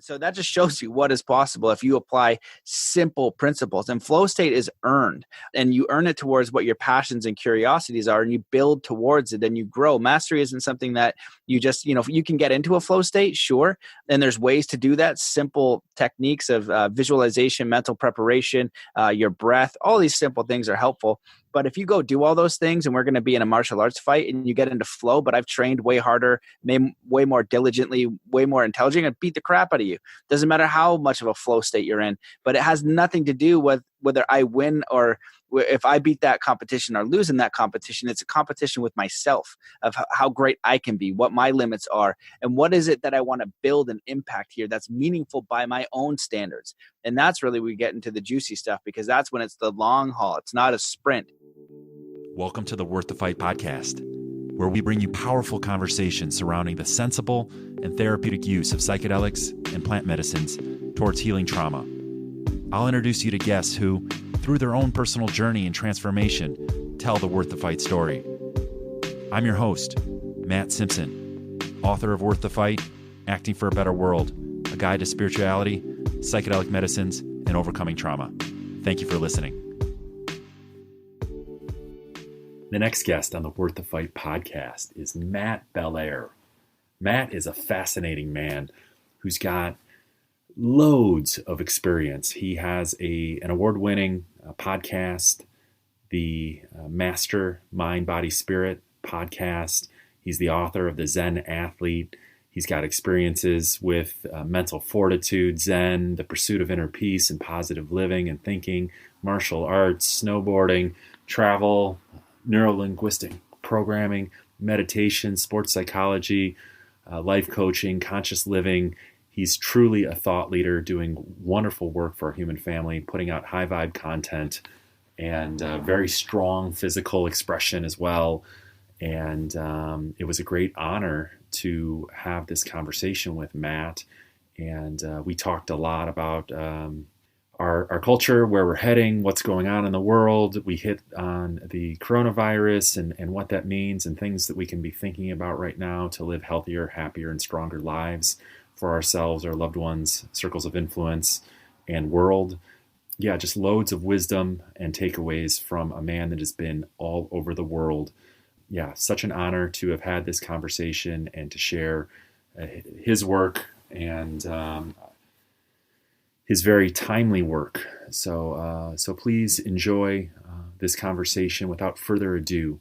So that just shows you what is possible if you apply simple principles. And flow state is earned, and you earn it towards what your passions and curiosities are, and you build towards it and you grow. Mastery isn't something that you just, you can get into a flow state, sure. And there's ways to do that. Simple techniques of visualization, mental preparation, your breath, all these simple things are helpful. But if you go do all those things, and we're going to be in a martial arts fight and you get into flow, but I've trained way harder, way more diligently, way more intelligent, and beat the crap out of you. Doesn't matter how much of a flow state you're in, but it has nothing to do with whether I win or if I beat that competition or lose in that competition. It's a competition with myself of how great I can be, what my limits are, and what is it that I want to build and impact here that's meaningful by my own standards. And that's really where we get into the juicy stuff, because that's when it's the long haul. It's not a sprint. Welcome to the Worth the Fight podcast, where we bring you powerful conversations surrounding the sensible and therapeutic use of psychedelics and plant medicines towards healing trauma. I'll introduce you to guests who, through their own personal journey and transformation, tell the Worth the Fight story. I'm your host, Matt Simpson, author of Worth the Fight, Acting for a Better World, a guide to spirituality, psychedelic medicines, and overcoming trauma. Thank you for listening. The next guest on the Worth the Fight podcast is Matt Belair. Matt is a fascinating man who's got loads of experience. He has an award-winning podcast, the Master Mind, Body, Spirit podcast. He's the author of The Zen Athlete. He's got experiences with mental fortitude, Zen, the pursuit of inner peace and positive living and thinking, martial arts, snowboarding, travel, neuro-linguistic programming, meditation, sports psychology, life coaching, conscious living. He's truly a thought leader doing wonderful work for our human family, putting out high vibe content and very strong physical expression as well. And it was a great honor to have this conversation with Matt. And we talked a lot about our culture, where we're heading, what's going on in the world. We hit on the coronavirus and what that means and things that we can be thinking about right now to live healthier, happier, and stronger lives for ourselves, our loved ones, circles of influence, and world. Yeah, just loads of wisdom and takeaways from a man that has been all over the world. Yeah, such an honor to have had this conversation and to share his work and his very timely work. So please enjoy this conversation. Without further ado,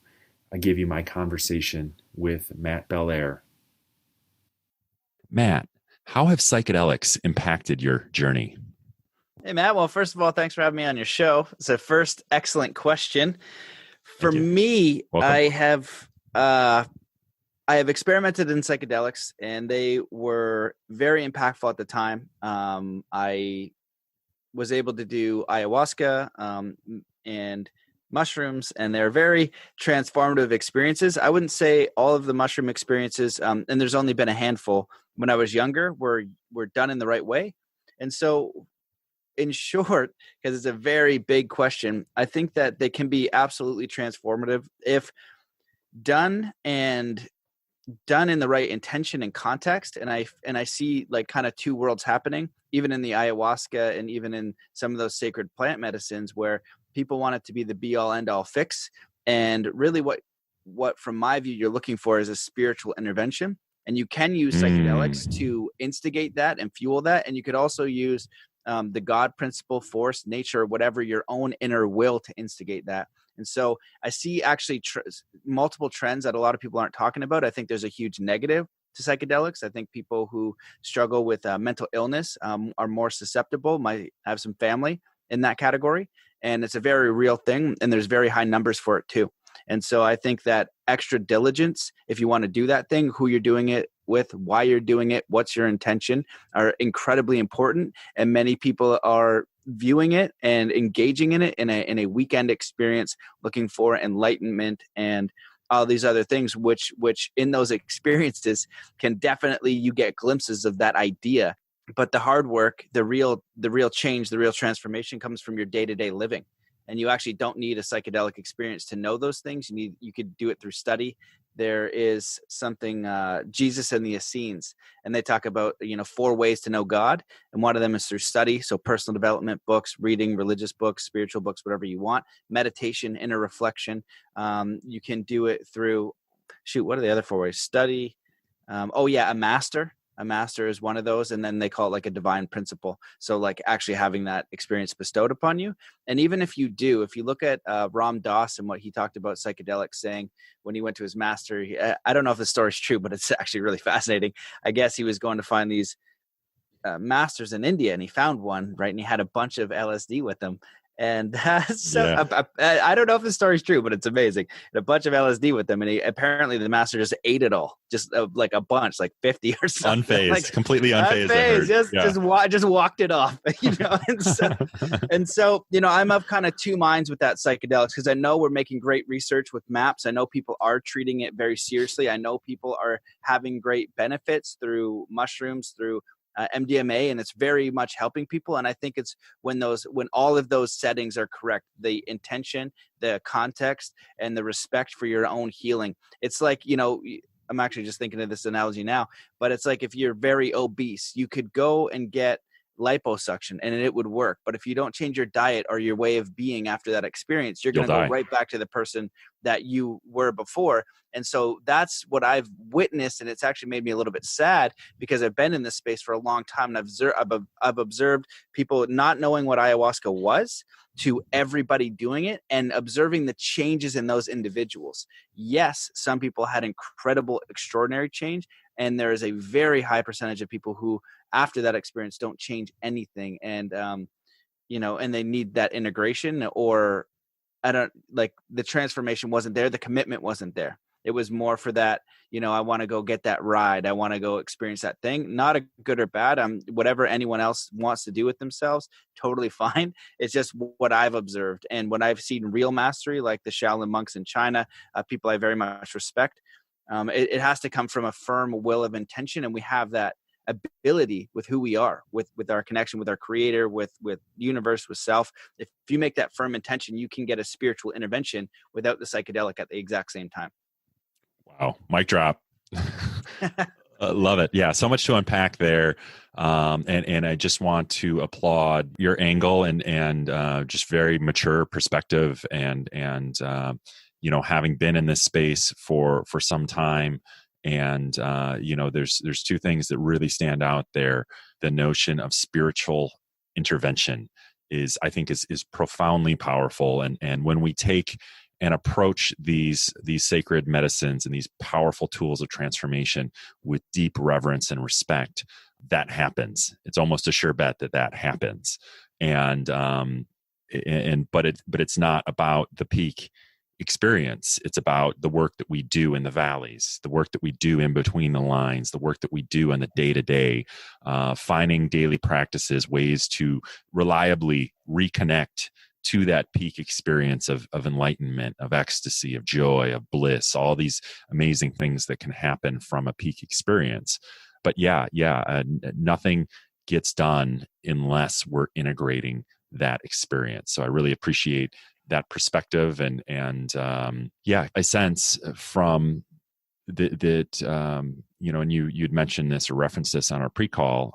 I give you my conversation with Matt Belair. Matt, how have psychedelics impacted your journey? Hey, Matt. Well, first of all, thanks for having me on your show. It's a first excellent question. For me, I have experimented in psychedelics, and they were very impactful at the time. I was able to do ayahuasca and mushrooms, and they're very transformative experiences. I wouldn't say all of the mushroom experiences, and there's only been a handful when I was younger, were done in the right way. And so, in short, because it's a very big question, I think that they can be absolutely transformative if done in the right intention and context. And I see like kind of two worlds happening, even in the ayahuasca and even in some of those sacred plant medicines, where people want it to be the be all end all fix. And really what from my view you're looking for is a spiritual intervention. And you can use psychedelics to instigate that and fuel that. And you could also use the God principle, force, nature, whatever, your own inner will to instigate that. And so I see actually multiple trends that a lot of people aren't talking about. I think there's a huge negative to psychedelics. I think people who struggle with mental illness are more susceptible, might have some family in that category. And it's a very real thing. And there's very high numbers for it too. And so I think that extra diligence, if you want to do that thing, who you're doing it with, why you're doing it, what's your intention, are incredibly important. And many people are viewing it and engaging in it in a weekend experience, looking for enlightenment and all these other things, which in those experiences can definitely, you get glimpses of that idea. But the hard work, the real change, the real transformation comes from your day-to-day living. And you actually don't need a psychedelic experience to know those things. You could do it through study, there is something, Jesus and the Essenes, and they talk about, 4 ways to know God. And one of them is through study. So personal development books, reading religious books, spiritual books, whatever you want, meditation, inner reflection. You can do it through, what are the other 4 ways? Study. A master. A master is one of those. And then they call it like a divine principle. So like actually having that experience bestowed upon you. And even if you look at Ram Dass and what he talked about psychedelics, saying when he went to his master, I don't know if the story's true, but it's actually really fascinating. I guess he was going to find these masters in India, and he found one, right? And he had a bunch of LSD with him. And I don't know if the story's true, but it's amazing. And a bunch of LSD with them, and apparently the master just ate it all, just like a bunch, like 50 or something. Unfazed, like, completely unfazed. Just walked it off, And so, I'm of kind of 2 minds with that psychedelics, because I know we're making great research with MAPS. I know people are treating it very seriously. I know people are having great benefits through mushrooms, through MDMA, and it's very much helping people. And I think it's when all of those settings are correct, the intention, the context, and the respect for your own healing. It's like, I'm actually just thinking of this analogy now, but it's like if you're very obese, you could go and get liposuction and it would work. But if you don't change your diet or your way of being after that experience, you're going to go right back to the person that you were before. And so that's what I've witnessed. And it's actually made me a little bit sad, because I've been in this space for a long time. And I've observed people not knowing what ayahuasca was to everybody doing it, and observing the changes in those individuals. Yes, some people had incredible, extraordinary change. And there is a very high percentage of people who, after that experience, don't change anything. And, and they need that integration, or the transformation wasn't there. The commitment wasn't there. It was more for that, I want to go get that ride. I want to go experience that thing. Not a good or bad. Whatever anyone else wants to do with themselves, totally fine. It's just what I've observed. And when I've seen real mastery, like the Shaolin monks in China, people I very much respect, it has to come from a firm will of intention. And we have that ability with who we are, with our connection with our creator, with universe, with self. If you make that firm intention, you can get a spiritual intervention without the psychedelic at the exact same time. Wow. Mic drop. Love it. Yeah. So much to unpack there. And I just want to applaud your angle and just very mature perspective and having been in this space for some time. And, there's 2 things that really stand out there. The notion of spiritual intervention is profoundly powerful. And when we take and approach these sacred medicines and these powerful tools of transformation with deep reverence and respect, that happens. It's almost a sure bet that happens. And but it's not about the peak experience. It's about the work that we do in the valleys, the work that we do in between the lines, the work that we do in the day-to-day, finding daily practices, ways to reliably reconnect to that peak experience of enlightenment, of ecstasy, of joy, of bliss, all these amazing things that can happen from a peak experience. But nothing gets done unless we're integrating that experience. So I really appreciate that perspective, and I sense from that and you'd mentioned this or referenced this on our pre-call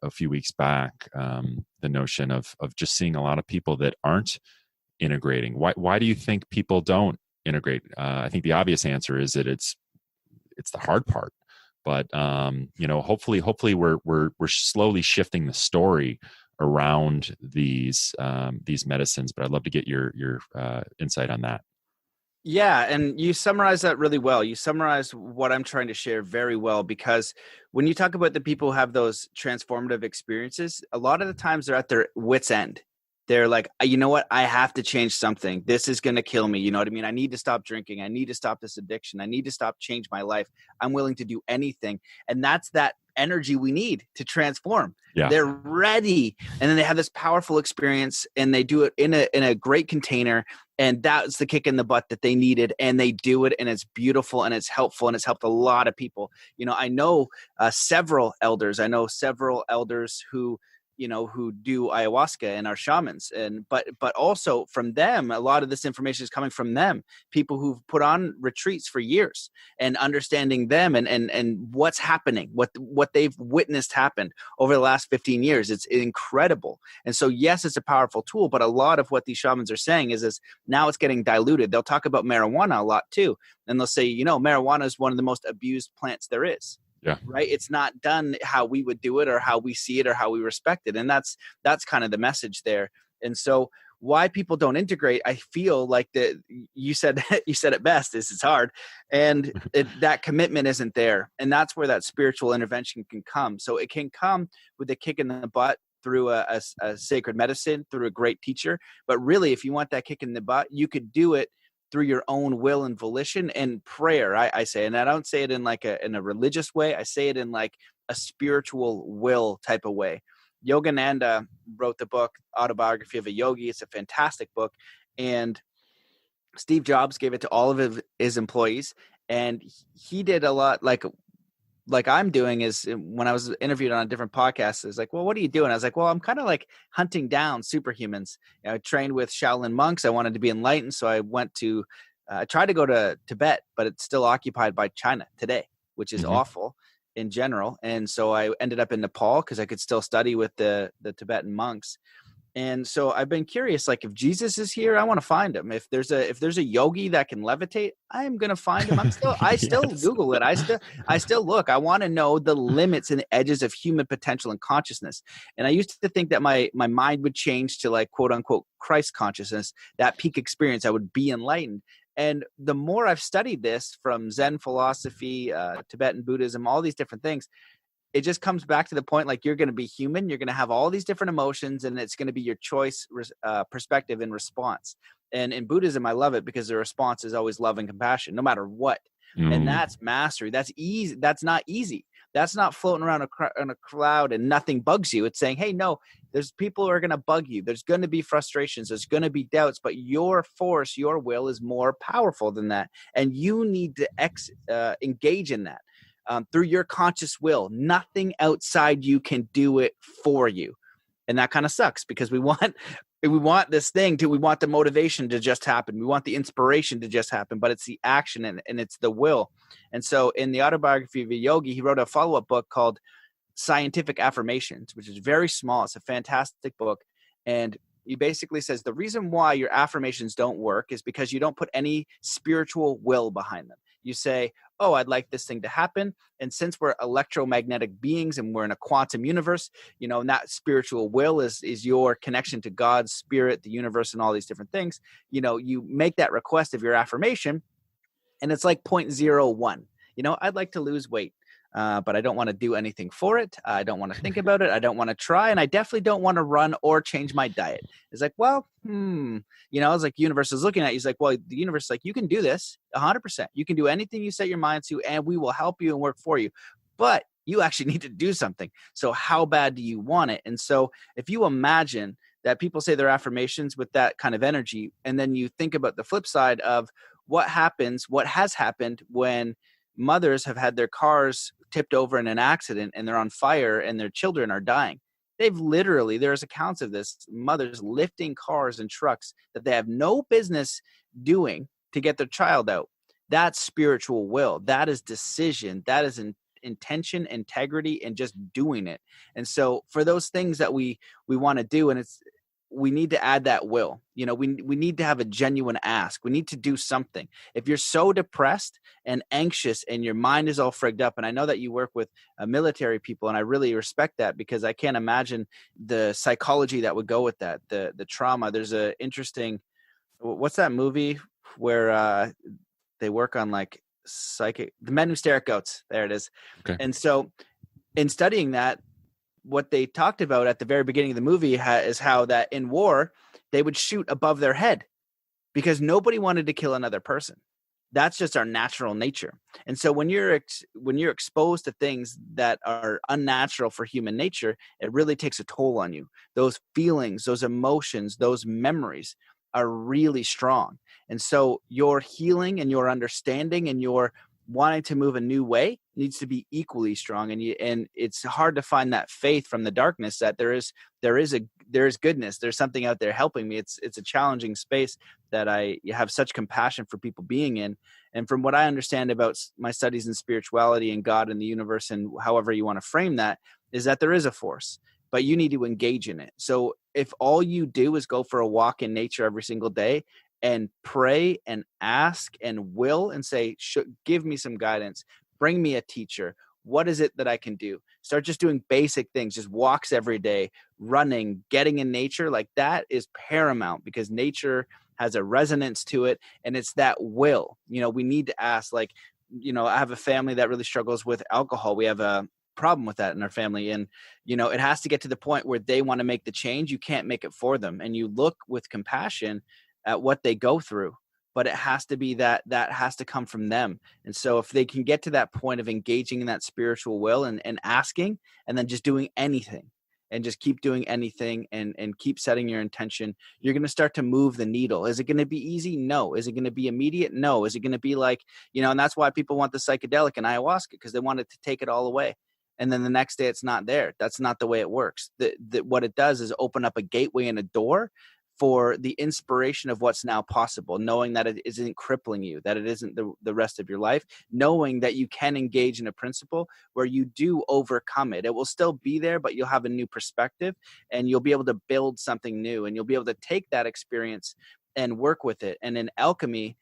a few weeks back, the notion of just seeing a lot of people that aren't integrating. Why do you think people don't integrate? I think the obvious answer is that it's the hard part, but hopefully we're slowly shifting the story around these medicines. But I'd love to get your insight on that. Yeah, and you summarized that really well. You summarized what I'm trying to share very well, because when you talk about the people who have those transformative experiences, a lot of the times they're at their wit's end. They're like, you know what? I have to change something. This is going to kill me. You know what I mean? I need to stop drinking. I need to stop this addiction. I need to change my life. I'm willing to do anything. And that's that energy we need to transform. Yeah. They're ready. And then they have this powerful experience, and they do it in a great container. And that's the kick in the butt that they needed. And they do it, and it's beautiful, and it's helpful, and it's helped a lot of people. I know several elders. I know several elders who who do ayahuasca and are shamans. But also from them, a lot of this information is coming from them, people who've put on retreats for years and understanding them and what's happening, what they've witnessed happen over the last 15 years. It's incredible. And so, yes, it's a powerful tool, but a lot of what these shamans are saying is now it's getting diluted. They'll talk about marijuana a lot too. And they'll say, marijuana is one of the most abused plants there is. Yeah. Right. It's not done how we would do it or how we see it or how we respect it. And that's kind of the message there. And so why people don't integrate, I feel like that you said it best, is it's hard. And that commitment isn't there. And that's where that spiritual intervention can come. So it can come with a kick in the butt through a sacred medicine, through a great teacher. But really, if you want that kick in the butt, you could do it through your own will and volition and prayer. I say, and I don't say it in in a religious way. I say it in like a spiritual will type of way. Yogananda wrote the book Autobiography of a Yogi. It's a fantastic book. And Steve Jobs gave it to all of his employees. And he did a lot like I'm doing. Is when I was interviewed on a different podcast, it's like, well, what are you doing? I was like, well, I'm kind of like hunting down superhumans. I trained with Shaolin monks. I wanted to be enlightened. So I went to, I tried to go to Tibet, but it's still occupied by China today, which is awful in general. And so I ended up in Nepal because I could still study with the Tibetan monks. And so I've been curious, like if Jesus is here, I want to find him. If there's a yogi that can levitate, I'm going to find him. I still Google it. I still look. I want to know the limits and the edges of human potential and consciousness. And I used to think that my mind would change to like quote unquote Christ consciousness, that peak experience. I would be enlightened. And the more I've studied this from Zen philosophy, Tibetan Buddhism, all these different things, it just comes back to the point, like you're going to be human. You're going to have all these different emotions, and it's going to be your choice, perspective, and response. And in Buddhism, I love it because the response is always love and compassion, no matter what. And that's mastery. That's easy. That's not easy. That's not floating around in a cloud and nothing bugs you. It's saying, hey, no, there's people who are going to bug you. There's going to be frustrations. There's going to be doubts, but your force, your will is more powerful than that. And you need to engage in that. Through your conscious will. Nothing outside you can do it for you. And that kind of sucks because we want this thing we want the motivation to just happen. We want the inspiration to just happen, but it's the action and it's the will. And so in the Autobiography of a Yogi, he wrote a follow-up book called Scientific Affirmations, which is very small. It's a fantastic book. And he basically says the reason why your affirmations don't work is because you don't put any spiritual will behind them. You say, oh, I'd like this thing to happen. And since we're electromagnetic beings and we're in a quantum universe, and that spiritual will is your connection to God's spirit, the universe, and all these different things. You make that request of your affirmation and it's like 0.01. I'd like to lose weight. But I don't want to do anything for it. I don't want to think about it. I don't want to try. And I definitely don't want to run or change my diet. It's like, well, it's like universe is looking at you. He's like, well, the universe is like, you can do this 100%. You can do anything you set your mind to, and we will help you and work for you. But you actually need to do something. So how bad do you want it? And so if you imagine that people say their affirmations with that kind of energy, and then you think about the flip side of what has happened when mothers have had their cars tipped over in an accident and they're on fire and their children are dying. There's accounts of this, mothers lifting cars and trucks that they have no business doing to get their child out. That's spiritual will. That is decision. That is intention, integrity, and just doing it. And so for those things that we want to do, and we need to add that will. We need to have a genuine ask. We need to do something. If you're so depressed and anxious and your mind is all frigged up, and I know that you work with military people, and I really respect that because I can't imagine the psychology that would go with that, the trauma. There's a interesting, what's that movie where they work on like The Men Who Stare at Goats? There it is. Okay. And so in studying that, what they talked about at the very beginning of the movie is how that in war, they would shoot above their head because nobody wanted to kill another person. That's just our natural nature. And so when you're exposed to things that are unnatural for human nature, it really takes a toll on you. Those feelings, those emotions, those memories are really strong. And so your healing and your understanding and your wanting to move a new way needs to be equally strong. And it's hard to find that faith from the darkness that there is goodness. There's something out there helping me. It's a challenging space that I have such compassion for people being in. And from what I understand about my studies in spirituality and God and the universe, and however you want to frame that, is that there is a force, but you need to engage in it. So if all you do is go for a walk in nature every single day and pray and ask and will and say, give me some guidance, bring me a teacher. What is it that I can do? Start just doing basic things, just walks every day, running, getting in nature. Like that is paramount, because nature has a resonance to it. And it's that will, we need to ask, like, I have a family that really struggles with alcohol. We have a problem with that in our family. And, it has to get to the point where they want to make the change. You can't make it for them. And you look with compassion at what they go through, but it has to be that has to come from them. And so if they can get to that point of engaging in that spiritual will and asking, and then just doing anything and just keep doing anything and keep setting your intention, you're going to start to move the needle. Is it going to be easy? No. Is it going to be immediate? No. Is it going to be like, and that's why people want the psychedelic and ayahuasca, because they want it to take it all away. And then the next day it's not there. That's not the way it works. What it does is open up a gateway and a door for the inspiration of what's now possible, knowing that it isn't crippling you, that it isn't the rest of your life, knowing that you can engage in a principle where you do overcome it. It will still be there, but you'll have a new perspective, and you'll be able to build something new, and you'll be able to take that experience and work with it. And in alchemy,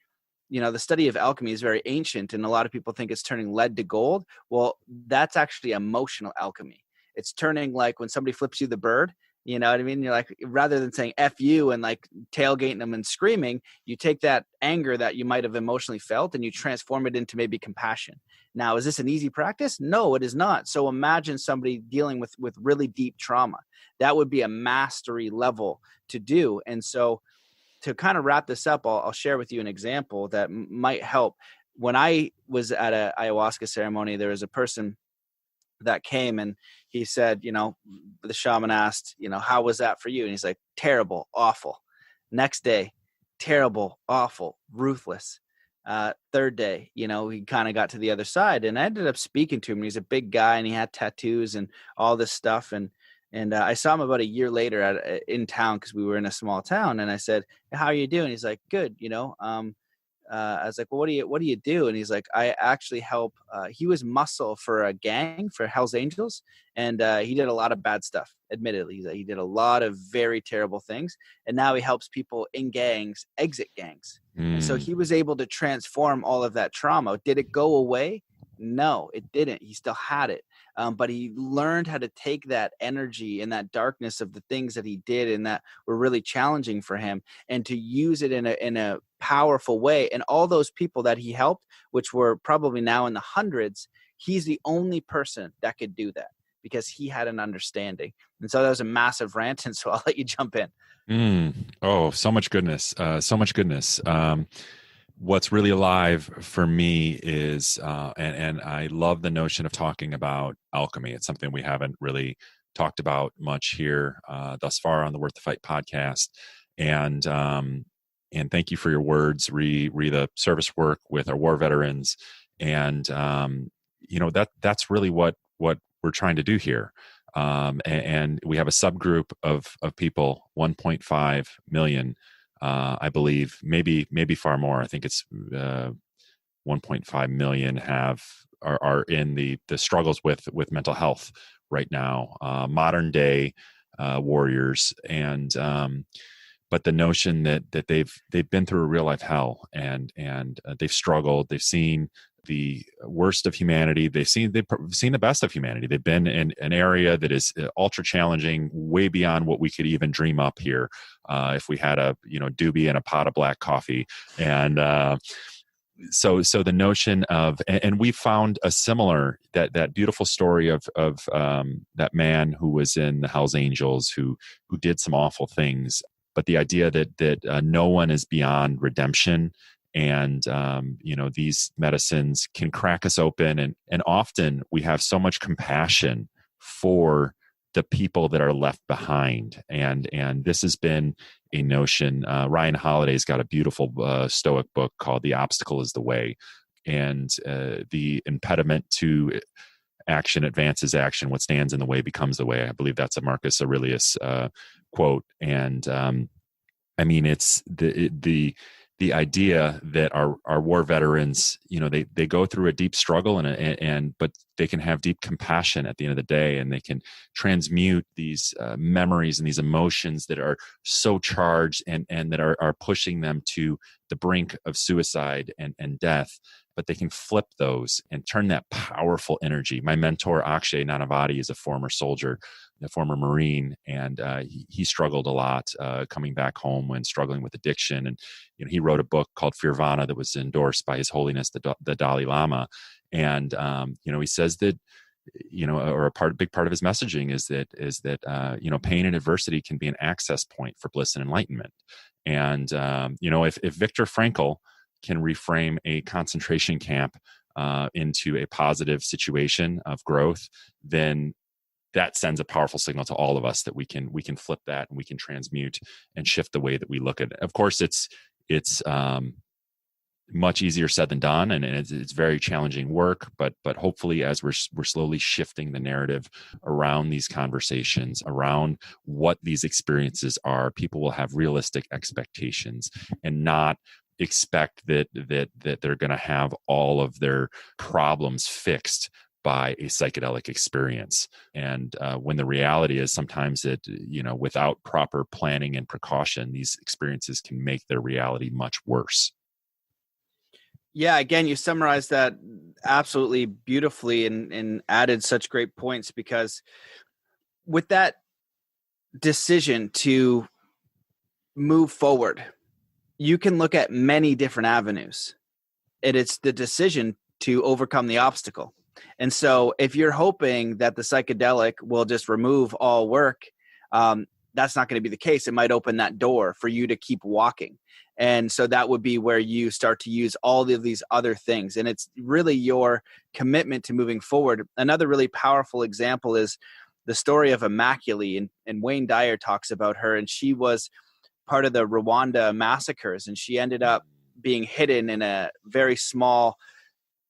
the study of alchemy is very ancient, and a lot of people think it's turning lead to gold. Well, that's actually emotional alchemy. It's turning, like when somebody flips you the bird, you know what I mean? You're like, rather than saying F you and like tailgating them and screaming, you take that anger that you might have emotionally felt and you transform it into maybe compassion. Now, is this an easy practice? No, it is not. So imagine somebody dealing with really deep trauma. That would be a mastery level to do. And so to kind of wrap this up, I'll share with you an example that might help. When I was at a ayahuasca ceremony, there was a person that came and he said, the shaman asked, how was that for you? And he's like, terrible, awful. Next day, terrible, awful, ruthless. Third day, he kind of got to the other side, and I ended up speaking to him. He's a big guy and he had tattoos and all this stuff. And I saw him about a year later in town, because we were in a small town. And I said, how are you doing? He's like, good. I was like, well, what do you do? And he's like, I actually help. He was muscle for a gang for Hell's Angels. And he did a lot of bad stuff, admittedly. He did a lot of very terrible things. And now he helps people in gangs exit gangs. And so he was able to transform all of that trauma. Did it go away? No, it didn't. He still had it. But he learned how to take that energy and that darkness of the things that he did and that were really challenging for him, and to use it in a powerful way. And all those people that he helped, which were probably now in the hundreds, he's the only person that could do that, because he had an understanding. And so that was a massive rant. And so I'll let you jump in. Oh, so much goodness. So much goodness. What's really alive for me is, and I love the notion of talking about alchemy. It's something we haven't really talked about much here thus far on the Worth the Fight podcast. And thank you for your words, re the service work with our war veterans. And, that's really what we're trying to do here. And we have a subgroup of people, 1.5 million, I believe, maybe far more. I think it's 1.5 million are in the struggles with mental health right now, modern day warriors, and but the notion that they've been through a real life hell, and they've struggled, they've seen the worst of humanity, they've seen the best of humanity. They've been in an area that is ultra challenging, way beyond what we could even dream up here if we had a doobie and a pot of black coffee. And so the notion of, and we found a similar, that beautiful story of that man who was in the Hell's Angels, who did some awful things, but the idea that no one is beyond redemption. And, these medicines can crack us open. And often we have so much compassion for the people that are left behind. And this has been a notion. Ryan Holiday's got a beautiful Stoic book called The Obstacle is the Way. the impediment to action advances action. What stands in the way becomes the way. I believe that's a Marcus Aurelius quote. And I mean, it's the idea that our war veterans, they go through a deep struggle but they can have deep compassion at the end of the day, and they can transmute these memories and these emotions that are so charged and that are pushing them to the brink of suicide and death. But they can flip those and turn that powerful energy. My mentor, Akshay Nanavati, is a former soldier, a former Marine, and he struggled a lot coming back home when struggling with addiction. And he wrote a book called Fearvana that was endorsed by His Holiness the Dalai Lama. And he says that or big part of his messaging is that pain and adversity can be an access point for bliss and enlightenment. And if Viktor Frankl can reframe a concentration camp into a positive situation of growth, then that sends a powerful signal to all of us that we can flip that, and we can transmute and shift the way that we look at it. Of course, it's much easier said than done, and it's very challenging work. But hopefully, as we're slowly shifting the narrative around these conversations, around what these experiences are, people will have realistic expectations and not expect that they're going to have all of their problems fixed by a psychedelic experience. And when the reality is sometimes that, without proper planning and precaution, these experiences can make their reality much worse. Yeah, again, you summarized that absolutely beautifully and added such great points, because with that decision to move forward, you can look at many different avenues, and it's the decision to overcome the obstacle. And so if you're hoping that the psychedelic will just remove all work, that's not going to be the case. It might open that door for you to keep walking. And so that would be where you start to use all of these other things. And it's really your commitment to moving forward. Another really powerful example is the story of Immaculée, and Wayne Dyer talks about her. And she was part of the Rwanda massacres, and she ended up being hidden in a very small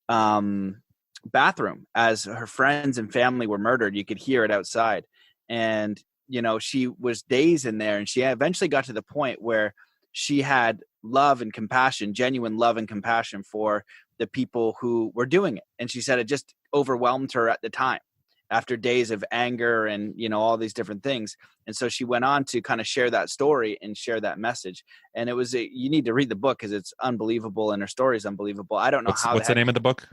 bathroom as her friends and family were murdered. You could hear it outside. And, she was days in there, and she eventually got to the point where she had love and compassion, genuine love and compassion for the people who were doing it. And she said it just overwhelmed her at the time, after days of anger and, all these different things. And so she went on to kind of share that story and share that message. And it was, you need to read the book because it's unbelievable, and her story is unbelievable. I don't know what's the name of the book?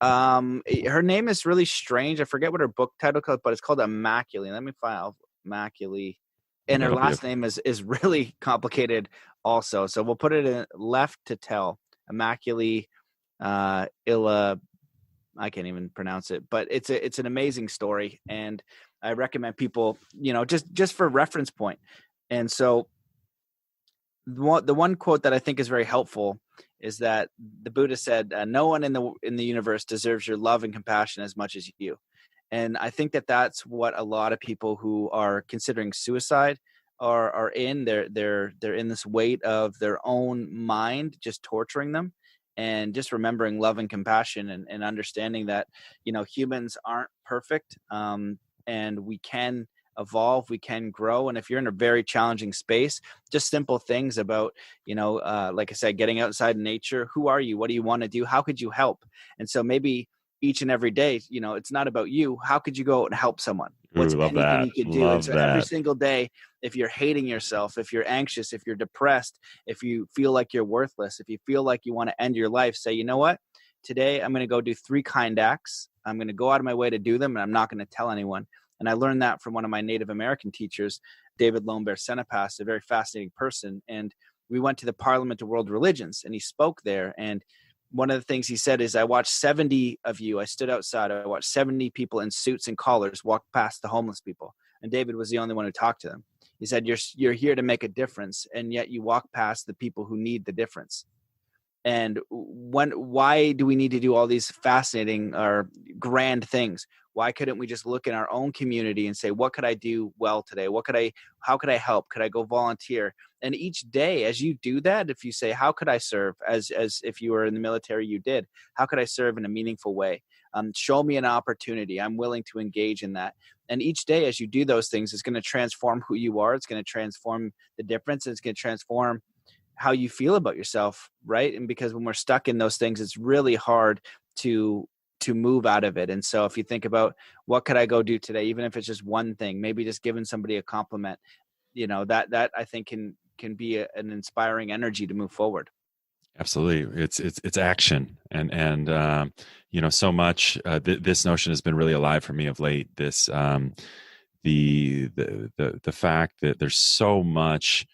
Her name is really strange. I forget what her book title called, but it's called Immaculée. Let me find Immaculée. And her last name is really complicated also. So we'll put it in left to tell. Immaculée Ilibagiza. I can't even pronounce it, but it's an amazing story, and I recommend people, just for reference point. And so the one quote that I think is very helpful is that the Buddha said, "No one in the universe deserves your love and compassion as much as you." And I think that that's what a lot of people who are considering suicide are in. They're in this weight of their own mind just torturing them. And just remembering love and compassion and understanding that, humans aren't perfect, and we can evolve, we can grow. And if you're in a very challenging space, just simple things about, like I said, getting outside in nature. Who are you? What do you want to do? How could you help? And so maybe each and every day, it's not about you. How could you go out and help someone? What's anything you could do? And so every single day, if you're hating yourself, if you're anxious, if you're depressed, if you feel like you're worthless, if you feel like you want to end your life, say, you know what? Today, I'm going to go do 3 kind acts. I'm going to go out of my way to do them, and I'm not going to tell anyone. And I learned that from one of my Native American teachers, David Lombert Senepas, a very fascinating person. And we went to the Parliament of World Religions, and he spoke there. And one of the things he said is, I watched 70 of you. I stood outside. I watched 70 people in suits and collars walk past the homeless people. And David was the only one who talked to them. He said, you're here to make a difference, and yet you walk past the people who need the difference. And why do we need to do all these fascinating or grand things Why couldn't we just look in our own community and say, what could I do well today? How could I help? Could I go volunteer? And each day as you do that, if you say, how could I serve, as if you were in the military, you did, how could I serve in a meaningful way? Show me an opportunity. I'm willing to engage in that. And each day as you do those things, it's going to transform who you are. It's going to transform the difference. It's going to transform how you feel about yourself, right? And because when we're stuck in those things, it's really hard to move out of it. And so if you think about what could I go do today, even if it's just one thing, maybe just giving somebody a compliment, that I think can be an inspiring energy to move forward. Absolutely. It's action. And so much, this notion has been really alive for me of late. This, the fact that there's so much,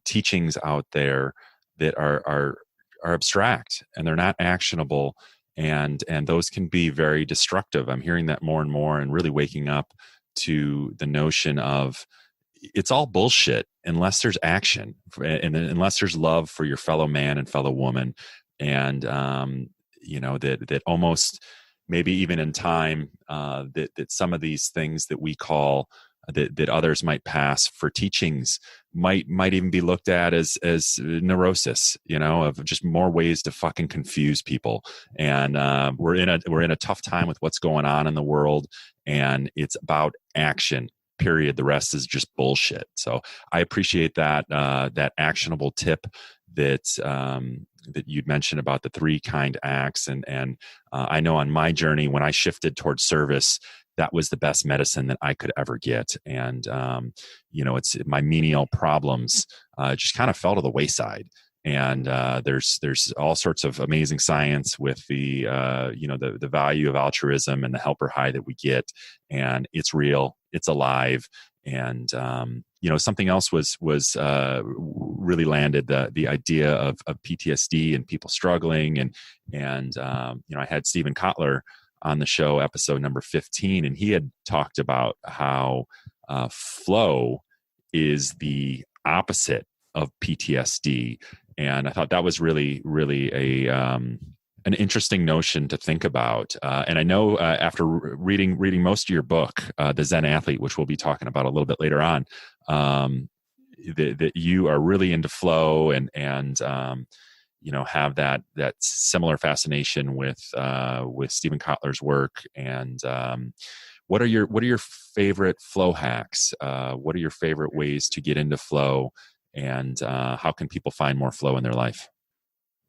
teachings out there that are abstract and they're not actionable, and those can be very destructive. I'm hearing that more and more, and really waking up to the notion of it's all bullshit unless there's action, and unless there's love for your fellow man and fellow woman, and that almost maybe even in time that some of these things that we call that others might pass for teachings might even be looked at as neurosis, of just more ways to fucking confuse people. And we're in a tough time with what's going on in the world, and it's about action. Period. The rest is just bullshit. So I appreciate that that actionable tip that you'd mentioned about the 3 kind acts, and I know on my journey when I shifted towards service, that was the best medicine that I could ever get. And, it's my menial problems just kind of fell to the wayside. And there's all sorts of amazing science with the value of altruism and the helper high that we get. And it's real, it's alive. And, something else was really landed, the idea of PTSD and people struggling. And I had Stephen Kotler on the show, episode number 15, and he had talked about how flow is the opposite of PTSD. And I thought that was really, really an interesting notion to think about. And I know after reading most of your book, The Zen Athlete, which we'll be talking about a little bit later on, that you are really into flow and have that similar fascination with Stephen Kotler's work. And what are your favorite flow hacks? What are your favorite ways to get into flow? And how can people find more flow in their life?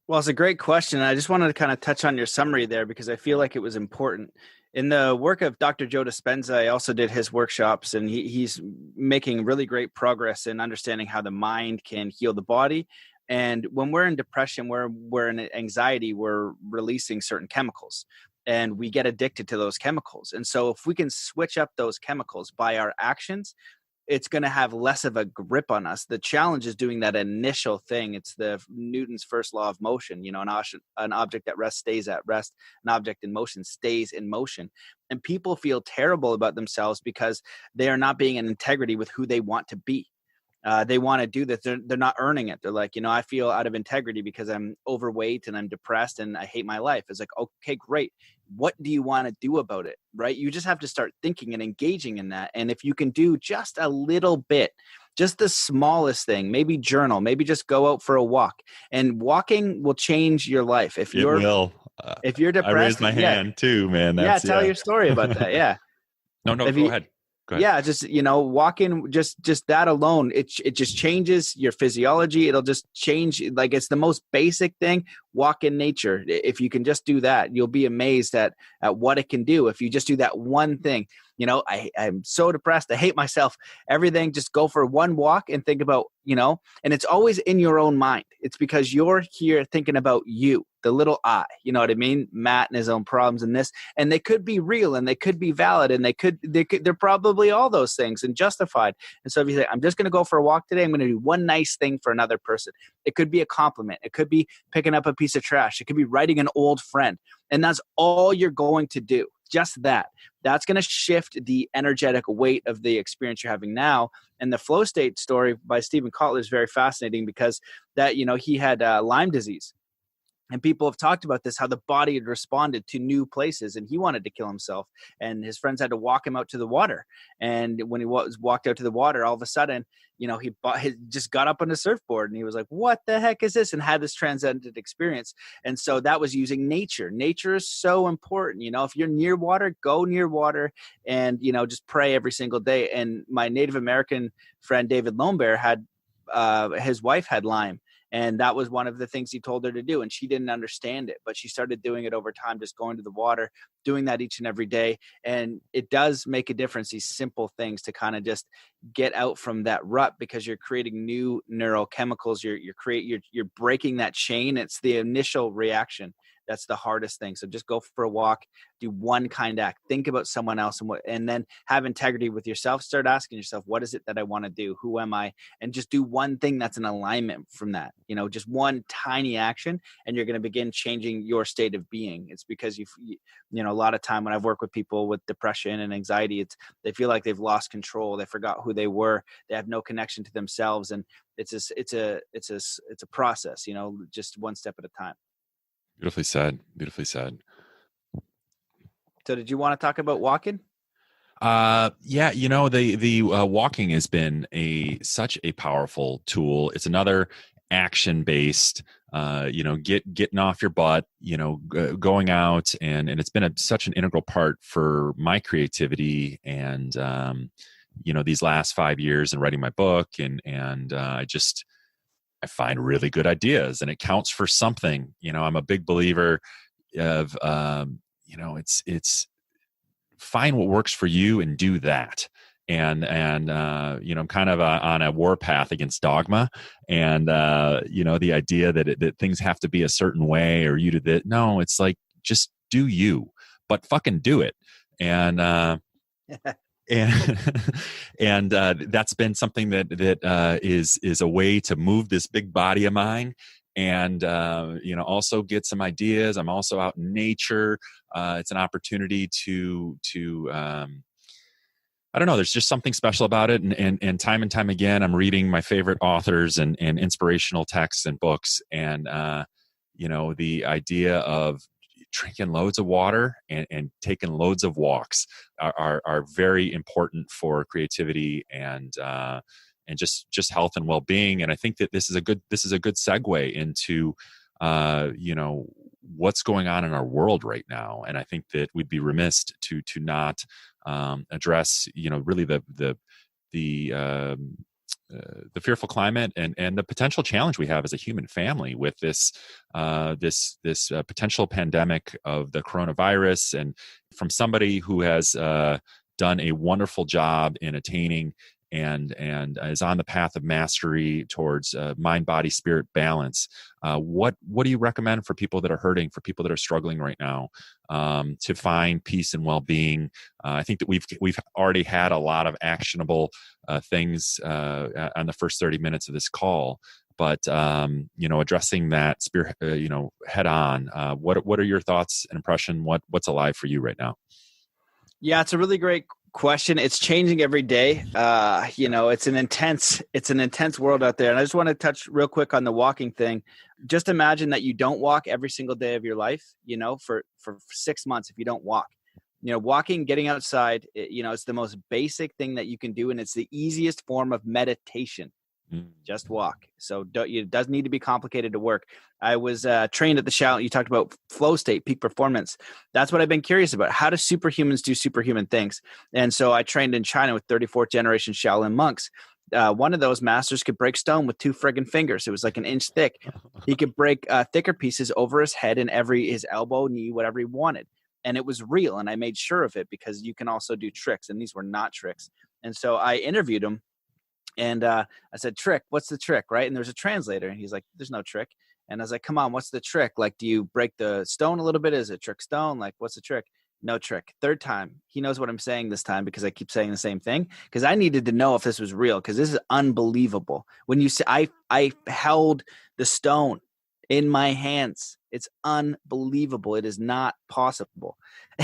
Well, it's a great question. I just wanted to kind of touch on your summary there because I feel like it was important. In the work of Dr. Joe Dispenza, I also did his workshops, and he's making really great progress in understanding how the mind can heal the body. And when we're in depression, we're in anxiety, we're releasing certain chemicals, and we get addicted to those chemicals. And so if we can switch up those chemicals by our actions, it's going to have less of a grip on us. The challenge is doing that initial thing. It's the Newton's first law of motion. An object at rest stays at rest. An object in motion stays in motion. And people feel terrible about themselves because they are not being in integrity with who they want to be. They want to do this. They're not earning it. They're like, I feel out of integrity because I'm overweight and I'm depressed and I hate my life. It's like, okay, great. What do you want to do about it? Right? You just have to start thinking and engaging in that. And if you can do just a little bit, just the smallest thing, maybe journal, maybe just go out for a walk, and walking will change your life. If you're depressed, I raised my hand too, man. Tell your story about that. Yeah. No, go ahead. Yeah, just walking, just that alone, it just changes your physiology. It'll just change, like it's the most basic thing. Walk in nature. If you can just do that, you'll be amazed at what it can do. If you just do that one thing, I'm so depressed, I hate myself, everything. Just go for one walk and think about, and it's always in your own mind. It's because you're here thinking about you, the little I, you know what I mean? Matt and his own problems and this, and they could be real and they could be valid and they're probably all those things and justified. And so if you say, I'm just going to go for a walk today, I'm going to do one nice thing for another person. It could be a compliment. It could be picking up a piece of trash. It could be writing an old friend. And that's all you're going to do. Just that. That's going to shift the energetic weight of the experience you're having now. And the flow state story by Stephen Kotler is very fascinating because that, he had Lyme disease. And people have talked about this, how the body had responded to new places, and he wanted to kill himself, and his friends had to walk him out to the water. And when he walked out to the water, all of a sudden, he just got up on the surfboard, and he was like, what the heck is this? And had this transcendent experience. And so that was using nature. Nature is so important. If you're near water, go near water, and, just pray every single day. And my Native American friend, David Lombert, had, his wife had Lyme. And that was one of the things he told her to do. And she didn't understand it, but she started doing it over time, just going to the water, doing that each and every day. And it does make a difference, these simple things, to kind of just get out from that rut, because you're creating new neurochemicals. You're breaking that chain. It's the initial reaction that's the hardest thing. So just go for a walk, do one kind act, think about someone else, and then have integrity with yourself. Start asking yourself, what is it that I want to do? Who am I? And just do one thing that's in alignment from that, just one tiny action, and you're going to begin changing your state of being. It's because a lot of time when I've worked with people with depression and anxiety, they feel like they've lost control. They forgot who they were. They have no connection to themselves. And it's a process, just one step at a time. Beautifully said. Beautifully said. So did you want to talk about walking? Yeah, the walking has been such a powerful tool. It's another action-based, getting off your butt, going out, and it's been such an integral part for my creativity and, these last 5 years and writing my book. And I find really good ideas, and it counts for something. I'm a big believer of, it's find what works for you and do that. And I'm kind of on a warpath against dogma, and the idea that things have to be a certain way or you do that. No, it's like, just do you, but fucking do it. And and that's been something that is a way to move this big body of mine, and also get some ideas. I'm also out in nature. It's an opportunity to I don't know, there's just something special about it. And time again, I'm reading my favorite authors and inspirational texts and books, and the idea of drinking loads of water and taking loads of walks are very important for creativity and just health and well-being. And I think that this is a good segue into what's going on in our world right now. And I think that we'd be remiss to not address really the fearful climate and the potential challenge we have as a human family with this potential pandemic of the coronavirus. And from somebody who has done a wonderful job in attaining and is on the path of mastery towards mind, body, spirit balance, what do you recommend for people that are hurting, for people that are struggling right now, to find peace and well-being? I think that we've already had a lot of actionable things on the first 30 minutes of this call, but addressing that spirit, head on. What are your thoughts and impression? What's alive for you right now? Yeah, it's a really great question. It's changing every day. It's an intense world out there. And I just want to touch real quick on the walking thing. Just imagine that you don't walk every single day of your life, for 6 months. If you don't walk, walking, getting outside, it's the most basic thing that you can do. And it's the easiest form of meditation. Just walk. So it doesn't need to be complicated to work. I was trained at the Shaolin. You talked about flow state, peak performance. That's what I've been curious about. How do superhumans do superhuman things? And so I trained in China with 34th generation Shaolin monks. One of those masters could break stone with 2 friggin' fingers. It was like an inch thick. He could break thicker pieces over his head and his elbow, knee, whatever he wanted. And it was real. And I made sure of it, because you can also do tricks. And these were not tricks. And so I interviewed him. And I said, trick, what's the trick, right? And there's a translator. And he's like, there's no trick. And I was like, come on, what's the trick? Like, do you break the stone a little bit? Is it trick stone? Like, what's the trick? No trick. Third time, he knows what I'm saying this time, because I keep saying the same thing, because I needed to know if this was real, because this is unbelievable. When you say, I held the stone in my hands. It's unbelievable. It is not possible.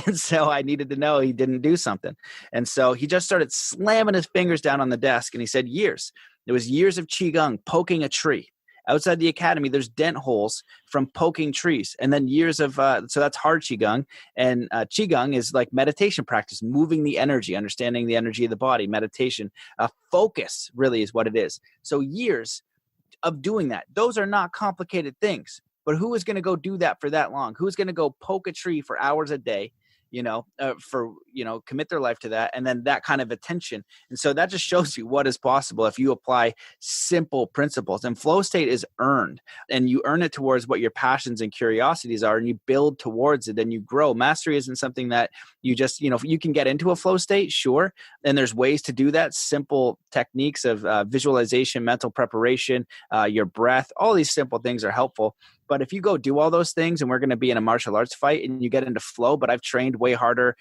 And so I needed to know he didn't do something. And so he just started slamming his fingers down on the desk, and he said years. It was years of Qigong, poking a tree. Outside the academy, there's dent holes from poking trees, and then years of so that's hard qigong, and qigong is like meditation practice, moving the energy, understanding the energy of the body, meditation, focus really is what it is. So years of doing that. Those are not complicated things, but who is going to go do that for that long? Who's going to go poke a tree for hours a day, commit their life to that, and then that kind of attention. And so that just shows you what is possible if you apply simple principles. And flow state is earned, and you earn it towards what your passions and curiosities are, and you build towards it, and you grow. Mastery isn't something that you just, you can get into a flow state, sure. And there's ways to do that, simple techniques of visualization, mental preparation, your breath, all these simple things are helpful. But if you go do all those things, and we're going to be in a martial arts fight and you get into flow, but I've trained way harder,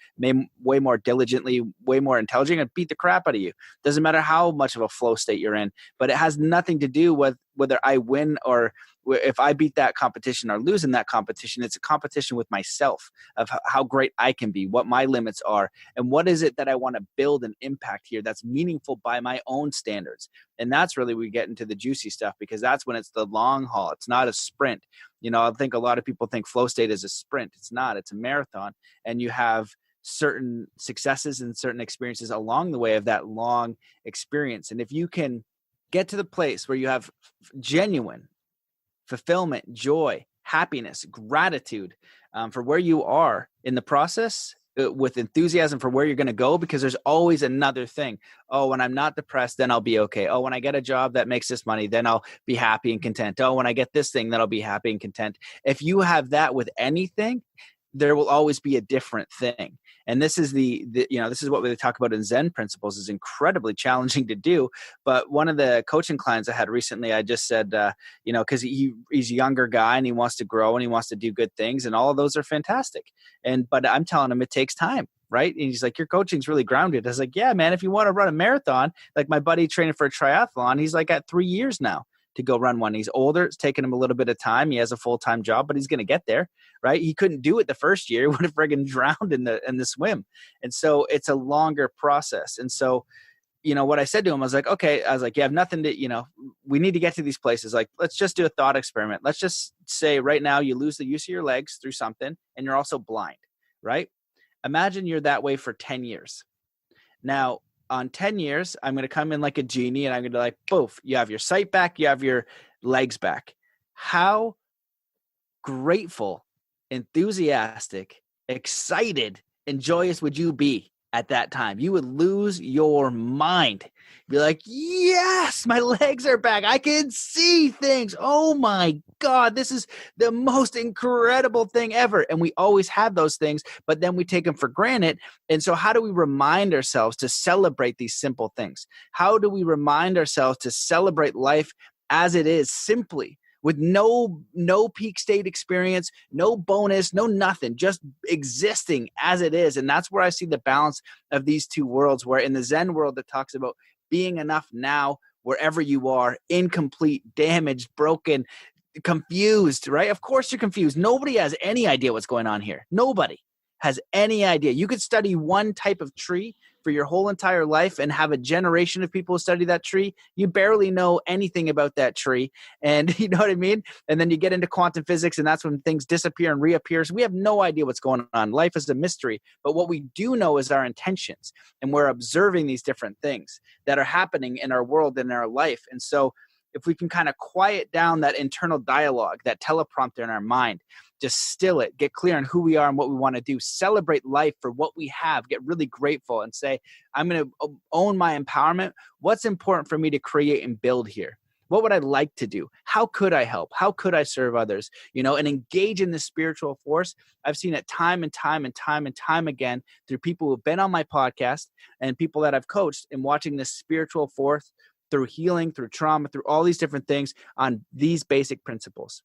way more diligently, way more intelligent, and beat the crap out of you. Doesn't matter how much of a flow state you're in, but it has nothing to do with whether I win or if I beat that competition or lose in that competition. It's a competition with myself of how great I can be, what my limits are, and what is it that I want to build and impact here that's meaningful by my own standards. And that's really we get into the juicy stuff, because that's when it's the long haul. It's not a sprint. I think a lot of people think flow state is a sprint. It's not. It's a marathon. And you have certain successes and certain experiences along the way of that long experience. And if you can get to the place where you have genuine fulfillment, joy, happiness, gratitude for where you are in the process, with enthusiasm for where you're going to go, because there's always another thing. Oh, when I'm not depressed, then I'll be okay. Oh, when I get a job that makes this money, then I'll be happy and content. Oh, when I get this thing, then I'll be happy and content. If you have that with anything, there will always be a different thing. And this is this is what we talk about in Zen principles, is incredibly challenging to do. But one of the coaching clients I had recently, I just said, because he's a younger guy and he wants to grow and he wants to do good things, and all of those are fantastic. But I'm telling him it takes time. Right. And he's like, your coaching's really grounded. I was like, yeah, man, if you want to run a marathon, like my buddy training for a triathlon, he's like at 3 years now to go run one. He's older. It's taken him a little bit of time. He has a full-time job, but he's going to get there, right? He couldn't do it the first year. He would have friggin' drowned in the swim. And so it's a longer process. And so, what I said to him, I was like, okay, you have nothing to, we need to get to these places. Like, let's just do a thought experiment. Let's just say right now you lose the use of your legs through something, and you're also blind, right? Imagine you're that way for 10 years. Now, on 10 years, I'm going to come in like a genie, and I'm going to like, poof, you have your sight back, you have your legs back. How grateful, enthusiastic, excited, and joyous would you be at that time? You would lose your mind. Be like, yes, my legs are back. I can see things. Oh my God, this is the most incredible thing ever. And we always have those things, but then we take them for granted. And so how do we remind ourselves to celebrate these simple things? How do we remind ourselves to celebrate life as it is, simply, with no peak state experience, no bonus, no nothing, just existing as it is? And that's where I see the balance of these two worlds, where in the Zen world that talks about being enough now, wherever you are, incomplete, damaged, broken, confused, right? Of course you're confused. Nobody has any idea what's going on here. Nobody has any idea. You could study one type of tree for your whole entire life and have a generation of people study that tree. You barely know anything about that tree. And you know what I mean? And then you get into quantum physics, and that's when things disappear and reappear. So we have no idea what's going on. Life is a mystery. But what we do know is our intentions. And we're observing these different things that are happening in our world and in our life. And so if we can kind of quiet down that internal dialogue, that teleprompter in our mind, just still it, get clear on who we are and what we want to do, celebrate life for what we have, get really grateful and say, I'm going to own my empowerment. What's important for me to create and build here? What would I like to do? How could I help? How could I serve others? And engage in this spiritual force. I've seen it time and time and time and time again through people who've been on my podcast and people that I've coached, and watching this spiritual force through healing, through trauma, through all these different things on these basic principles.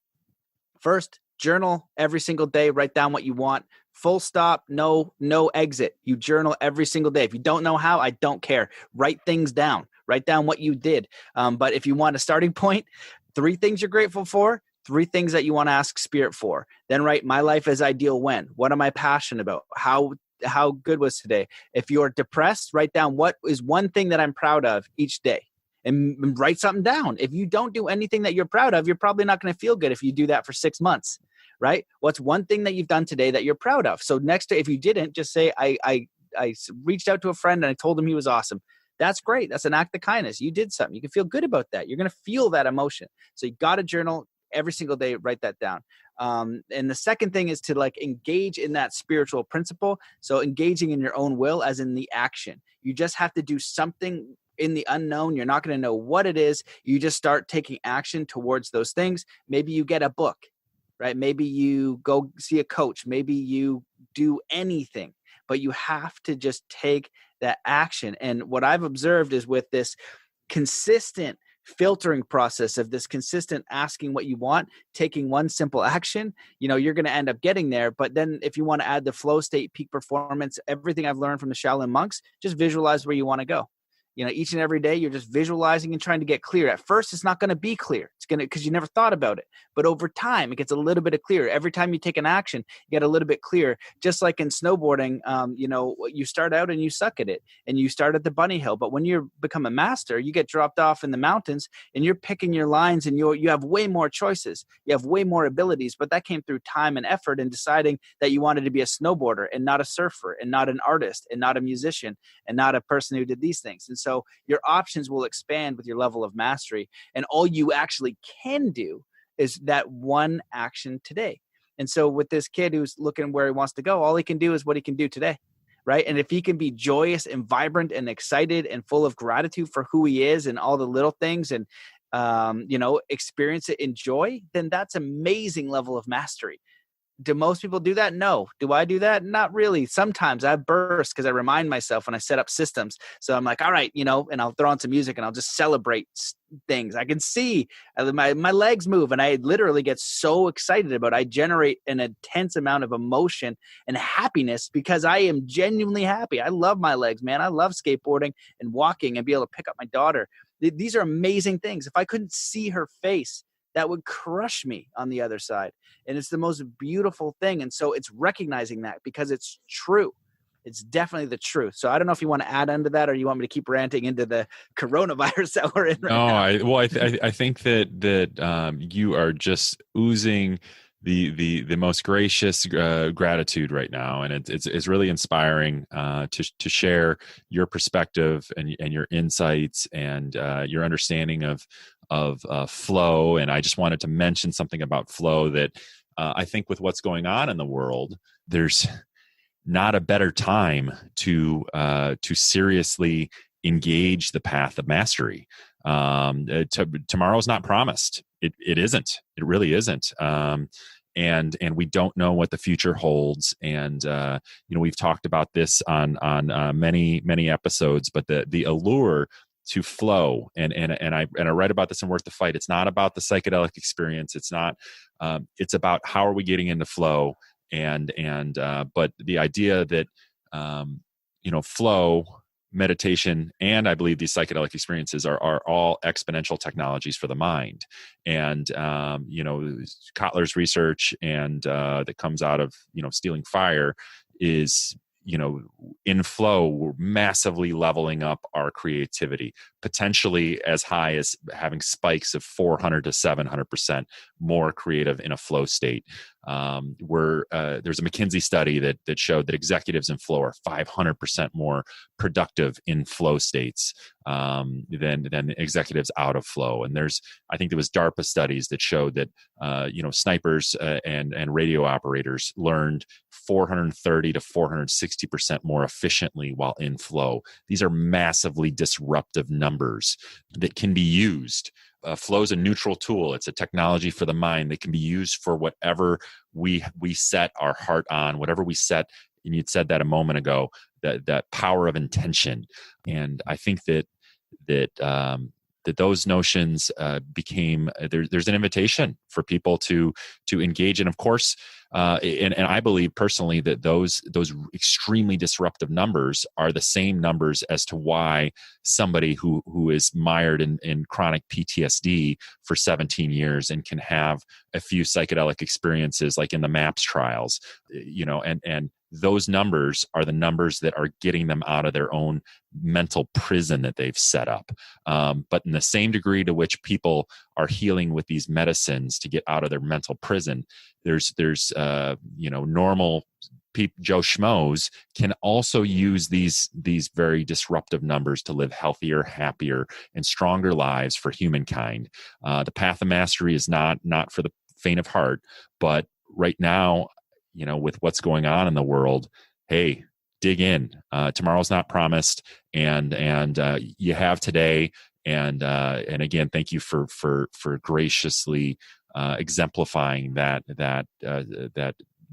First, journal every single day. Write down what you want. Full stop. No exit. You journal every single day. If you don't know how, I don't care. Write things down. Write down what you did. But if you want a starting point, 3 things you're grateful for, 3 things that you want to ask spirit for. Then write, my life is ideal when. What am I passionate about? How good was today? If you're depressed, write down what is one thing that I'm proud of each day. and write something down. If you don't do anything that you're proud of, you're probably not going to feel good if you do that for 6 months, right? What's one thing that you've done today that you're proud of? So next to, if you didn't, just say, I reached out to a friend and I told him he was awesome. That's great. That's an act of kindness. You did something. You can feel good about that. You're going to feel that emotion. So you got to journal every single day, write that down. And the second thing is to like engage in that spiritual principle. So engaging in your own will, as in the action. You just have to do something in the unknown. You're not going to know what it is. You just start taking action towards those things. Maybe you get a book, right? Maybe you go see a coach. Maybe you do anything, but you have to just take that action. And what I've observed is with this consistent filtering process of this consistent asking what you want, taking one simple action, you're going to end up getting there. But then if you want to add the flow state, peak performance, everything I've learned from the Shaolin monks, just visualize where you want to go. Each and every day you're just visualizing and trying to get clear. At first, it's not going to be clear. It's going to, because you never thought about it. But over time, it gets a little bit clearer. Every time you take an action, you get a little bit clearer. Just like in snowboarding, you start out and you suck at it and you start at the bunny hill. But when you become a master, you get dropped off in the mountains and you're picking your lines and you have way more choices. You have way more abilities. But that came through time and effort and deciding that you wanted to be a snowboarder and not a surfer and not an artist and not a musician and not a person who did these things. And so your options will expand with your level of mastery. And all you actually can do is that one action today. And so with this kid who's looking where he wants to go, all he can do is what he can do today, right? And if he can be joyous and vibrant and excited and full of gratitude for who he is and all the little things and, experience it in joy, then that's amazing level of mastery. Do most people do that? No. Do I do that? Not really. Sometimes I burst because I remind myself when I set up systems. So I'm like, all right, and I'll throw on some music and I'll just celebrate things. I can see my legs move and I literally get so excited about it. I generate an intense amount of emotion and happiness because I am genuinely happy. I love my legs, man. I love skateboarding and walking and be able to pick up my daughter. These are amazing things. If I couldn't see her face, that would crush me on the other side. And it's the most beautiful thing. And so it's recognizing that because it's true. It's definitely the truth. So I don't know if you want to add into that or you want me to keep ranting into the coronavirus that we're in right now. I think that you are just oozing the most gracious gratitude right now, and it's really inspiring to share your perspective and your insights and your understanding of flow. And I just wanted to mention something about flow that I think with what's going on in the world, there's not a better time to seriously engage the path of mastery. Tomorrow's not promised. It isn't. It really isn't. And we don't know what the future holds. And we've talked about this on many episodes. But the allure to flow, and I write about this in Worth the Fight. It's not about the psychedelic experience. It's not. It's about how are we getting into flow. But the idea that flow, meditation, and I believe these psychedelic experiences are all exponential technologies for the mind. And Kotler's research and that comes out of Stealing Fire is in flow, we're massively leveling up our creativity, potentially as high as having spikes of 400 to 700% more creative in a flow state. There's a McKinsey study that showed that executives in flow are 500% more productive in flow states than executives out of flow. And I think there was DARPA studies that showed that snipers and radio operators learned 430 to 460% more efficiently while in flow. These are massively disruptive numbers that can be used. Flow is a neutral tool. It's a technology for the mind that can be used for whatever we set our heart on, whatever we set. And you'd said that a moment ago, that power of intention. And I think that those notions became there's an invitation for people to engage in. Of course, and I believe personally that those extremely disruptive numbers are the same numbers as to why somebody who is mired in chronic PTSD for 17 years and can have a few psychedelic experiences like in the MAPS trials, and those numbers are the numbers that are getting them out of their own mental prison that they've set up. But in the same degree to which people are healing with these medicines to get out of their mental prison, there's normal Joe Schmoes can also use these very disruptive numbers to live healthier, happier, and stronger lives for humankind. The path of mastery is not for the faint of heart, but right now, with what's going on in the world, hey, dig in. Tomorrow's not promised, and you have today. And again, thank you for graciously exemplifying that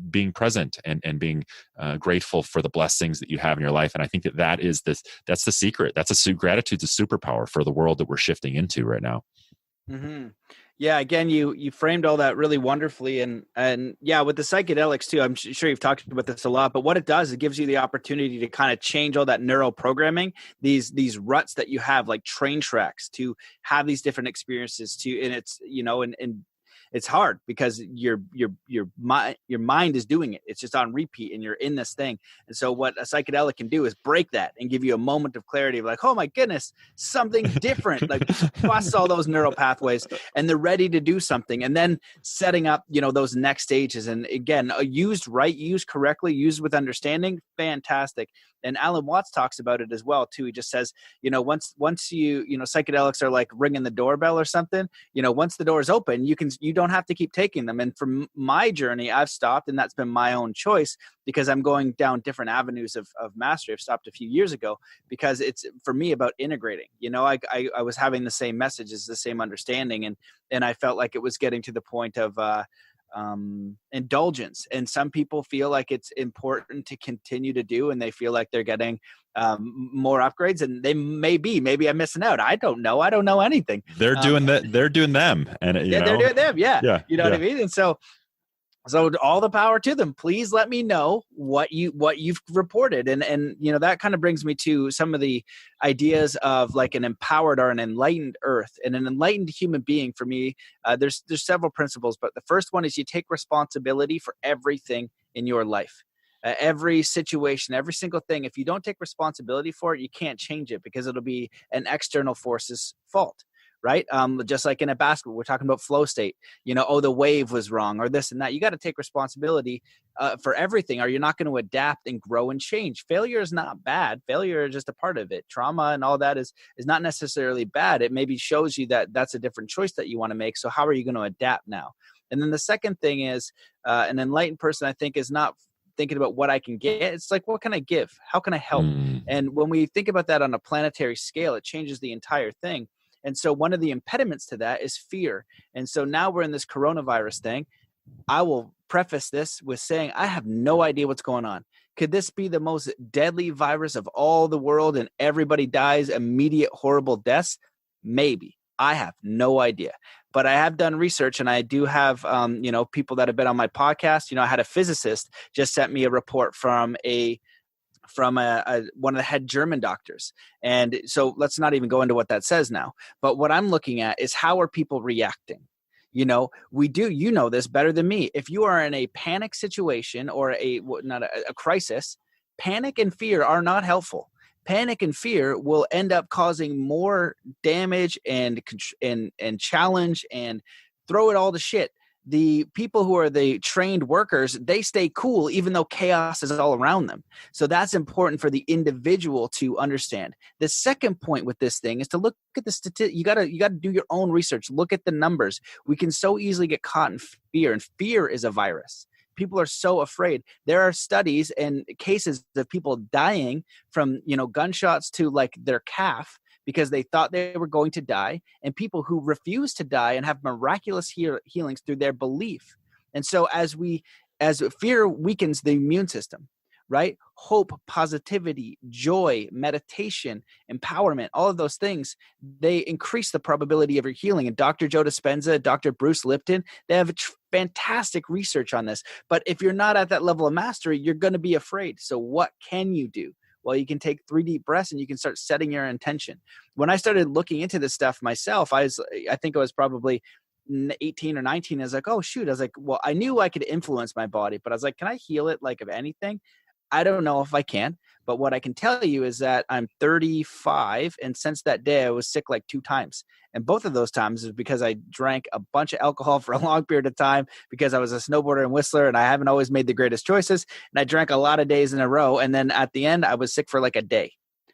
being present and being grateful for the blessings that you have in your life. And I think that's the secret. Gratitude's a superpower for the world that we're shifting into right now. Mm-hmm. Yeah. Again, you framed all that really wonderfully. And yeah, with the psychedelics too, I'm sure you've talked about this a lot, but what it does, it gives you the opportunity to kind of change all that neuroprogramming, these ruts that you have, like train tracks, to have these different experiences and it's, and it's hard because your mind is doing it. It's just on repeat and you're in this thing. And so what a psychedelic can do is break that and give you a moment of clarity of like, oh my goodness, something different, like bust all those neural pathways and they're ready to do something. And then setting up, those next stages. And again, used right, used correctly, used with understanding, fantastic. And Alan Watts talks about it as well too. He just says, once you psychedelics are like ringing the doorbell or something, once the door is open, you don't have to keep taking them. And from my journey, I've stopped, and that's been my own choice because I'm going down different avenues of mastery. I've stopped a few years ago because it's for me about integrating. I was having the same messages, the same understanding, and I felt like it was getting to the point of indulgence, and some people feel like it's important to continue to do, and they feel like they're getting more upgrades, and they maybe I'm missing out. I don't know anything. They're doing that. They're doing them, and they're doing them. Yeah. What Yeah. I mean. And so all the power to them. Please let me know what you've reported. And that kind of brings me to some of the ideas of like an empowered or an enlightened earth and an enlightened human being. For me, there's several principles, but the first one is you take responsibility for everything in your life. Every situation, every single thing. If you don't take responsibility for it, you can't change it because it'll be an external force's fault. Right? Just like in a basketball, we're talking about flow state, the wave was wrong or this and that. You got to take responsibility for everything, or you're not going to adapt and grow and change. Failure is not bad. Failure is just a part of it. Trauma and all that is not necessarily bad. It maybe shows you that that's a different choice that you want to make. So how are you going to adapt now? And then the second thing is an enlightened person, I think, is not thinking about what I can get. It's like, what can I give? How can I help? And when we think about that on a planetary scale, it changes the entire thing. And so one of the impediments to that is fear. And so now we're in this coronavirus thing. I will preface this with saying, I have no idea what's going on. Could this be the most deadly virus of all the world and everybody dies immediate, horrible deaths? Maybe. I have no idea. But I have done research, and I do have, people that have been on my podcast. I had a physicist just sent me a report from one of the head German doctors. And so let's not even go into what that says now. But what I'm looking at is how are people reacting? We do, this better than me. If you are in a panic situation or a crisis, panic and fear are not helpful. Panic and fear will end up causing more damage and challenge and throw it all to shit. The people who are the trained workers, they stay cool even though chaos is all around them. So that's important for the individual to understand. The second point with this thing is to look at the statistics. You gotta do your own research. Look at the numbers. We can so easily get caught in fear, and fear is a virus. People are so afraid. There are studies and cases of people dying from gunshots to like their calf because they thought they were going to die, and people who refuse to die and have miraculous healings through their belief. And so as fear weakens the immune system, right? Hope, positivity, joy, meditation, empowerment, all of those things, they increase the probability of your healing. And Dr. Joe Dispenza, Dr. Bruce Lipton, they have fantastic research on this. But if you're not at that level of mastery, you're going to be afraid. So what can you do? Well, you can take 3 deep breaths and you can start setting your intention. When I started looking into this stuff myself, I think I was probably 18 or 19. I was like, oh shoot. I was like, well, I knew I could influence my body, but I was like, can I heal it like of anything? I don't know if I can, but what I can tell you is that I'm 35. And since that day, I was sick like 2 times. And both of those times is because I drank a bunch of alcohol for a long period of time because I was a snowboarder and whistler and I haven't always made the greatest choices. And I drank a lot of days in a row. And then at the end, I was sick for like a day.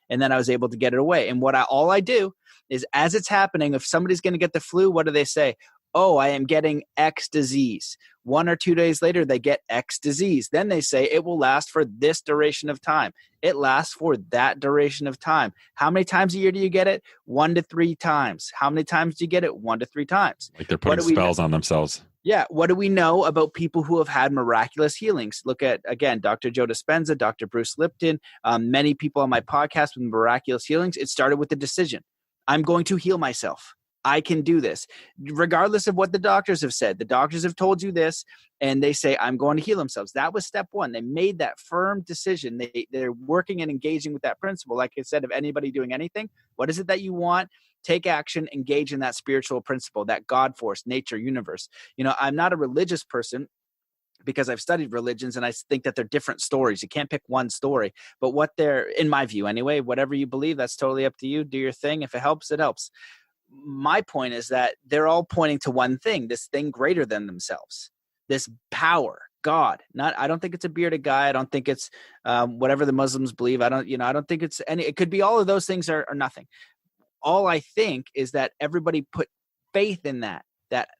And then I was able to get it away. And all I do is as it's happening, if somebody's going to get the flu, what do they say? Oh, I am getting X disease. 1 or 2 days later, they get X disease. Then they say it will last for this duration of time. It lasts for that duration of time. How many times a year do you get it? 1 to 3 times. How many times do you get it? 1 to 3 times. Like they're putting spells on themselves. Yeah. What do we know about people who have had miraculous healings? Look at, again, Dr. Joe Dispenza, Dr. Bruce Lipton, many people on my podcast with miraculous healings. It started with the decision. I'm going to heal myself. I can do this, regardless of what the doctors have said. The doctors have told you this, and they say, I'm going to heal themselves. That was step 1. They made that firm decision. They're working and engaging with that principle. Like I said, of anybody doing anything, what is it that you want? Take action, engage in that spiritual principle, that God force, nature, universe. I'm not a religious person, because I've studied religions and I think that they're different stories. You can't pick one story, but what they're, in my view anyway, whatever you believe, that's totally up to you. Do your thing. If it helps, it helps. My point is that they're all pointing to one thing, this thing greater than themselves, this power, God. I don't think it's a bearded guy. I don't think it's whatever the Muslims believe. I don't think it's any, it could be all of those things are nothing. All I think is that everybody put faith in that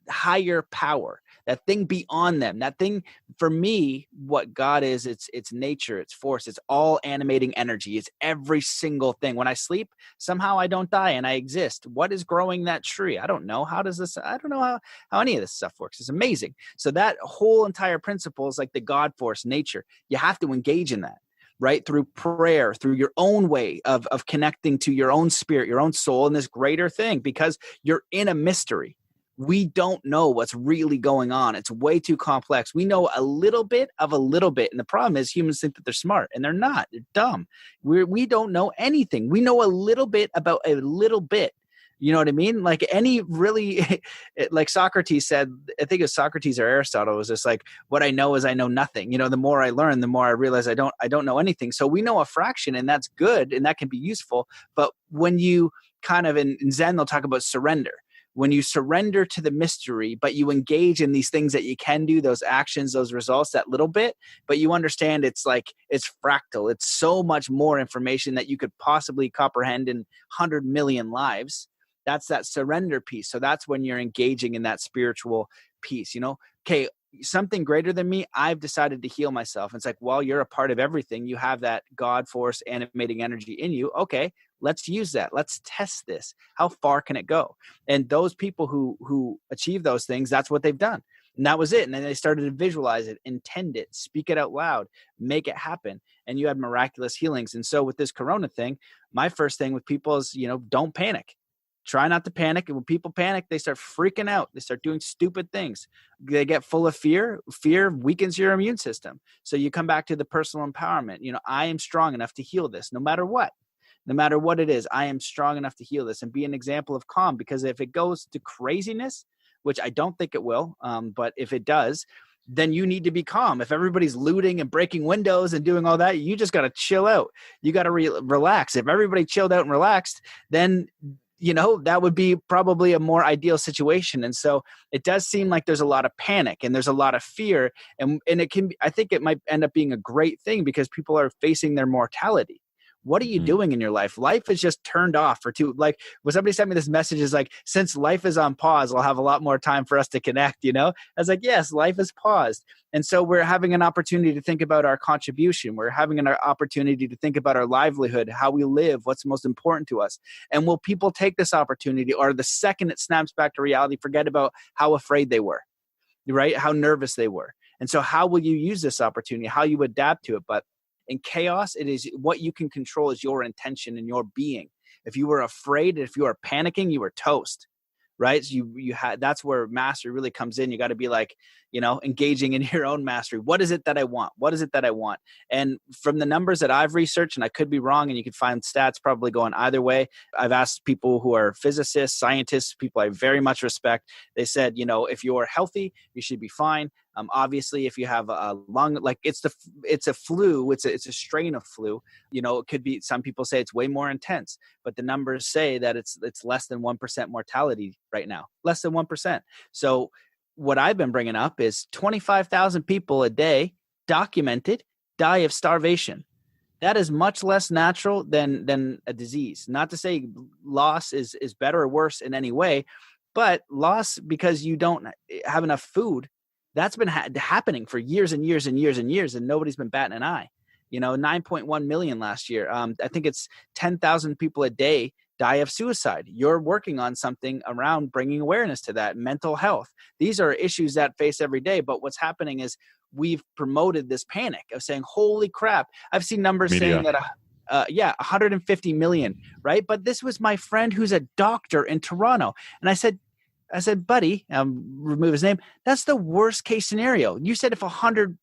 higher power, that thing beyond them, that thing. For me, what God is, it's nature, it's force, it's all animating energy, it's every single thing. When I sleep, somehow I don't die and I exist. What is growing that tree? I don't know. I don't know how any of this stuff works. It's amazing. So that whole entire principle is like the God force, nature. You have to engage in that, right? Through prayer, through your own way of connecting to your own spirit, your own soul, and this greater thing, because you're in a mystery. We don't know what's really going on. It's way too complex. We know a little bit of a little bit. And the problem is humans think that they're smart, and they're not. They're dumb. We don't know anything. We know a little bit about a little bit. You know what I mean? Like like Socrates said, I think it was Socrates or Aristotle, was just like, what I know is I know nothing. The more I learn, the more I realize I don't know anything. So we know a fraction, and that's good, and that can be useful. But when you kind of, in Zen, they'll talk about surrender. When you surrender to the mystery, but you engage in these things that you can do, those actions, those results, that little bit, but you understand it's fractal. It's so much more information that you could possibly comprehend in 100 million lives. That's that surrender piece. So that's when you're engaging in that spiritual piece, okay, something greater than me, I've decided to heal myself. It's like, well, you're a part of everything. You have that God force animating energy in you. Okay, let's use that. Let's test this. How far can it go? And those people who achieve those things, that's what they've done. And that was it. And then they started to visualize it, intend it, speak it out loud, make it happen. And you had miraculous healings. And so with this Corona thing, my first thing with people is, don't panic. Try not to panic. And when people panic, they start freaking out. They start doing stupid things. They get full of fear. Fear weakens your immune system. So you come back to the personal empowerment. I am strong enough to heal this no matter what. No matter what it is, I am strong enough to heal this and be an example of calm. Because if it goes to craziness, which I don't think it will, but if it does, then you need to be calm. If everybody's looting and breaking windows and doing all that, you just got to chill out. You got to relax. If everybody chilled out and relaxed, then that would be probably a more ideal situation. And so it does seem like there's a lot of panic and there's a lot of fear. And it can be, I think it might end up being a great thing because people are facing their mortality. What are you doing in your life? Life is just turned off for two. Like when somebody sent me this message is like, since life is on pause, I'll have a lot more time for us to connect, I was like, yes, life is paused. And so we're having an opportunity to think about our contribution. We're having an opportunity to think about our livelihood, how we live, what's most important to us. And will people take this opportunity, or the second it snaps back to reality, forget about how afraid they were, right? How nervous they were. And so how will you use this opportunity? How you adapt to it? But in chaos, it is what you can control is your intention and your being. If you were afraid, if you are panicking, you were toast, right? So you had, that's where mastery really comes in. You got to be like, engaging in your own mastery. What is it that I want? What is it that I want? And from the numbers that I've researched, and I could be wrong, and you could find stats probably going either way. I've asked people who are physicists, scientists, people I very much respect. They said, if you're healthy, you should be fine. Obviously, if you have a lung, like it's a flu, it's a strain of flu. It could be. Some people say it's way more intense, but the numbers say that it's less than 1% mortality right now, less than 1%. So what I've been bringing up is 25,000 people a day documented die of starvation. That is much less natural than a disease. Not to say loss is better or worse in any way, but loss because you don't have enough food, that's been happening for years and years and years and years, and nobody's been batting an eye. 9.1 million last year. I think it's 10,000 people a day die of suicide. You're working on something around bringing awareness to that. Mental health. These are issues that face every day. But what's happening is we've promoted this panic of saying, holy crap. I've seen numbers saying that, 150 million, right? But this was my friend who's a doctor in Toronto. And I said, buddy, remove his name. That's the worst case scenario. You said if 100%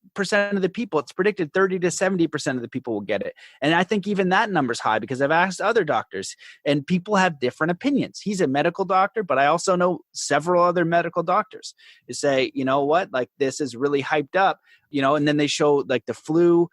of the people, it's predicted 30 to 70% of the people will get it. And I think even that number's high because I've asked other doctors and people have different opinions. He's a medical doctor, but I also know several other medical doctors who say, you know what, like this is really hyped up, and then they show like the flu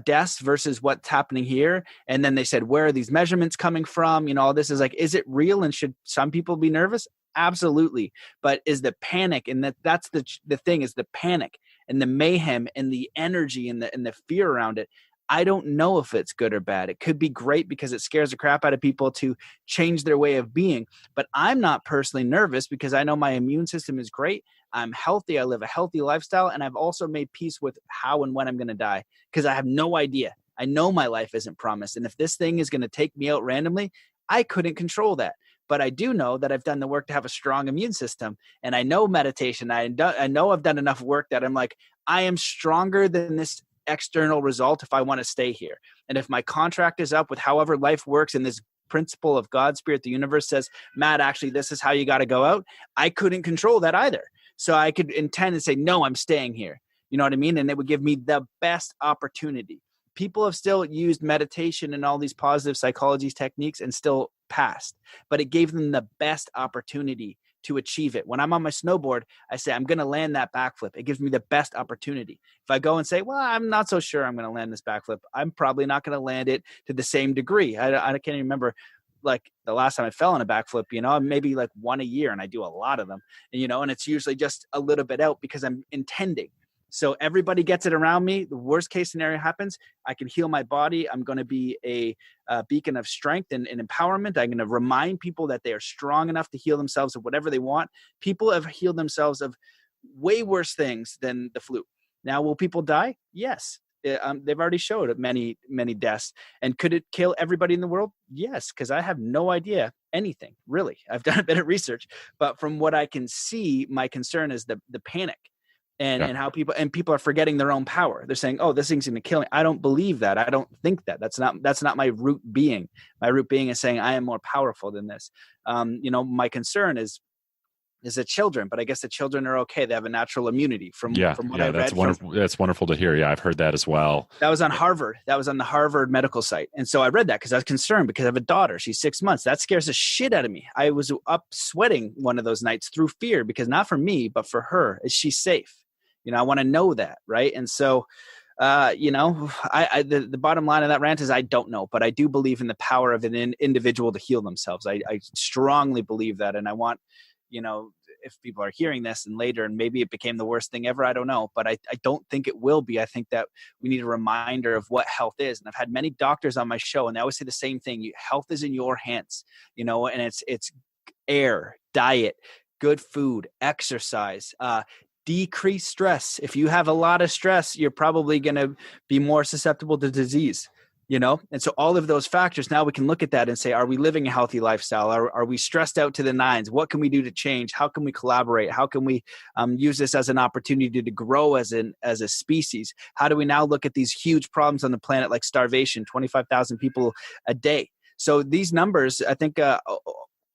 deaths versus what's happening here. And then they said, where are these measurements coming from? All this is like, is it real? And should some people be nervous? Absolutely. But is the panic, and that's the thing, is the panic and the mayhem and the energy and the fear around it. I don't know if it's good or bad. It could be great because it scares the crap out of people to change their way of being. But I'm not personally nervous because I know my immune system is great. I'm healthy. I live a healthy lifestyle. And I've also made peace with how and when I'm going to die because I have no idea. I know my life isn't promised. And if this thing is going to take me out randomly, I couldn't control that. But I do know that I've done the work to have a strong immune system. And I know meditation. I know I've done enough work that I'm like, I am stronger than this external result if I want to stay here. And if my contract is up with however life works and this principle of God, spirit, the universe says, Matt, actually, this is how you got to go out. I couldn't control that either. So I could intend and say, no, I'm staying here. You know what I mean? And it would give me the best opportunity. People have still used meditation and all these positive psychology techniques and still passed, but it gave them the best opportunity to achieve it. When I'm on my snowboard, I say, I'm going to land that backflip. It gives me the best opportunity. If I go and say, well, I'm not so sure I'm going to land this backflip, I'm probably not going to land it to the same degree. I can't even remember like the last time I fell on a backflip, maybe like one a year, and I do a lot of them, and it's usually just a little bit out because I'm intending. So everybody gets it around me. The worst case scenario happens. I can heal my body. I'm going to be a beacon of strength and empowerment. I'm going to remind people that they are strong enough to heal themselves of whatever they want. People have healed themselves of way worse things than the flu. Now, will people die? Yes. They've already showed many, many deaths. And could it kill everybody in the world? Yes, because I have no idea anything, really. I've done a bit of research. But from what I can see, my concern is the panic. And how people are forgetting their own power. They're saying, oh, this thing's going to kill me. I don't believe that. I don't think that. That's not my root being. My root being is saying I am more powerful than this. My concern is the children, but I guess the children are okay. They have a natural immunity from what I read. That's wonderful. That's wonderful to hear. Yeah, I've heard that as well. That was on Harvard. That was on the Harvard medical site. And so I read that because I was concerned because I have a daughter. She's 6 months. That scares the shit out of me. I was up sweating one of those nights through fear because not for me, but for her. Is she safe? I want to know that, right? And so, the bottom line of that rant is I don't know, but I do believe in the power of an individual to heal themselves. I strongly believe that, and I want, if people are hearing this and later, and maybe it became the worst thing ever, I don't know, but I don't think it will be. I think that we need a reminder of what health is, and I've had many doctors on my show, and they always say the same thing: health is in your hands, and it's air, diet, good food, exercise. Decrease stress. If you have a lot of stress, you're probably going to be more susceptible to disease, And so all of those factors, now we can look at that and say, are we living a healthy lifestyle? Are we stressed out to the nines? What can we do to change? How can we collaborate? How can we use this as an opportunity to grow as a species? How do we now look at these huge problems on the planet like starvation, 25,000 people a day? So these numbers, I think,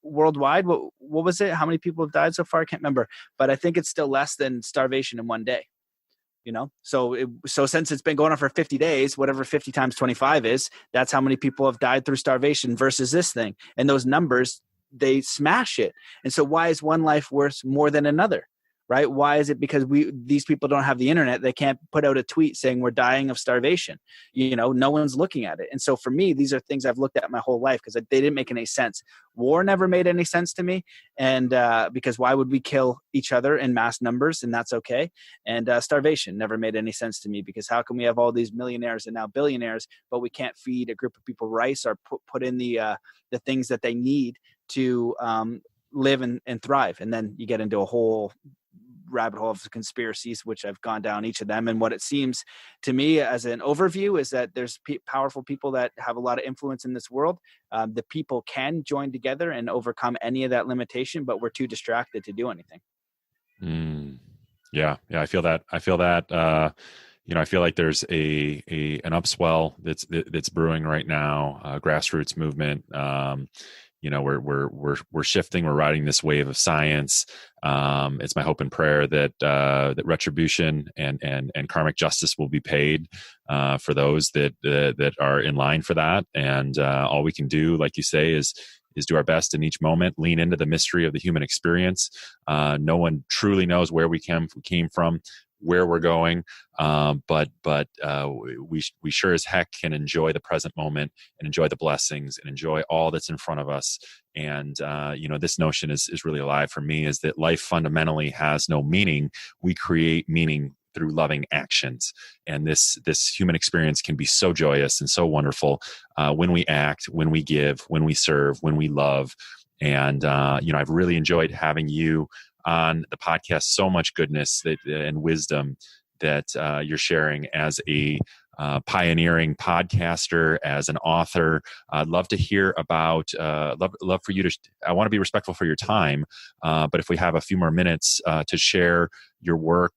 worldwide, what was it? How many people have died so far? I can't remember, but I think it's still less than starvation in one day. So since it's been going on for 50 days, whatever 50 times 25 is, that's how many people have died through starvation versus this thing. And those numbers, they smash it. And so why is one life worth more than another? right? Why is it because these people don't have the internet? They can't put out a tweet saying we're dying of starvation. No one's looking at it. And so for me, these are things I've looked at my whole life because they didn't make any sense. War never made any sense to me. And because why would we kill each other in mass numbers? And that's okay. And starvation never made any sense to me, because how can we have all these millionaires and now billionaires, but we can't feed a group of people rice or put in the things that they need to live and thrive? And then you get into a whole rabbit hole of conspiracies, which I've gone down each of them. And what it seems to me as an overview is that there's powerful people that have a lot of influence in this world. The people can join together and overcome any of that limitation, but we're too distracted to do anything. Yeah. I feel that. I feel like there's an upswell that's brewing right now, grassroots movement. We're shifting. We're riding this wave of science. It's my hope and prayer that retribution and karmic justice will be paid for those that are in line for that. And all we can do, like you say, is do our best in each moment, lean into the mystery of the human experience. No one truly knows where we came from, where we're going, but we sure as heck can enjoy the present moment and enjoy the blessings and enjoy all that's in front of us. And this notion is really alive for me, is that life fundamentally has no meaning. We create meaning through loving actions, and this human experience can be so joyous and so wonderful when we act, when we give, when we serve, when we love. And I've really enjoyed having you on the podcast. So much goodness and wisdom that you're sharing as a pioneering podcaster, as an author. I'd love to hear about, love for you to, I want to be respectful for your time, but if we have a few more minutes to share your work.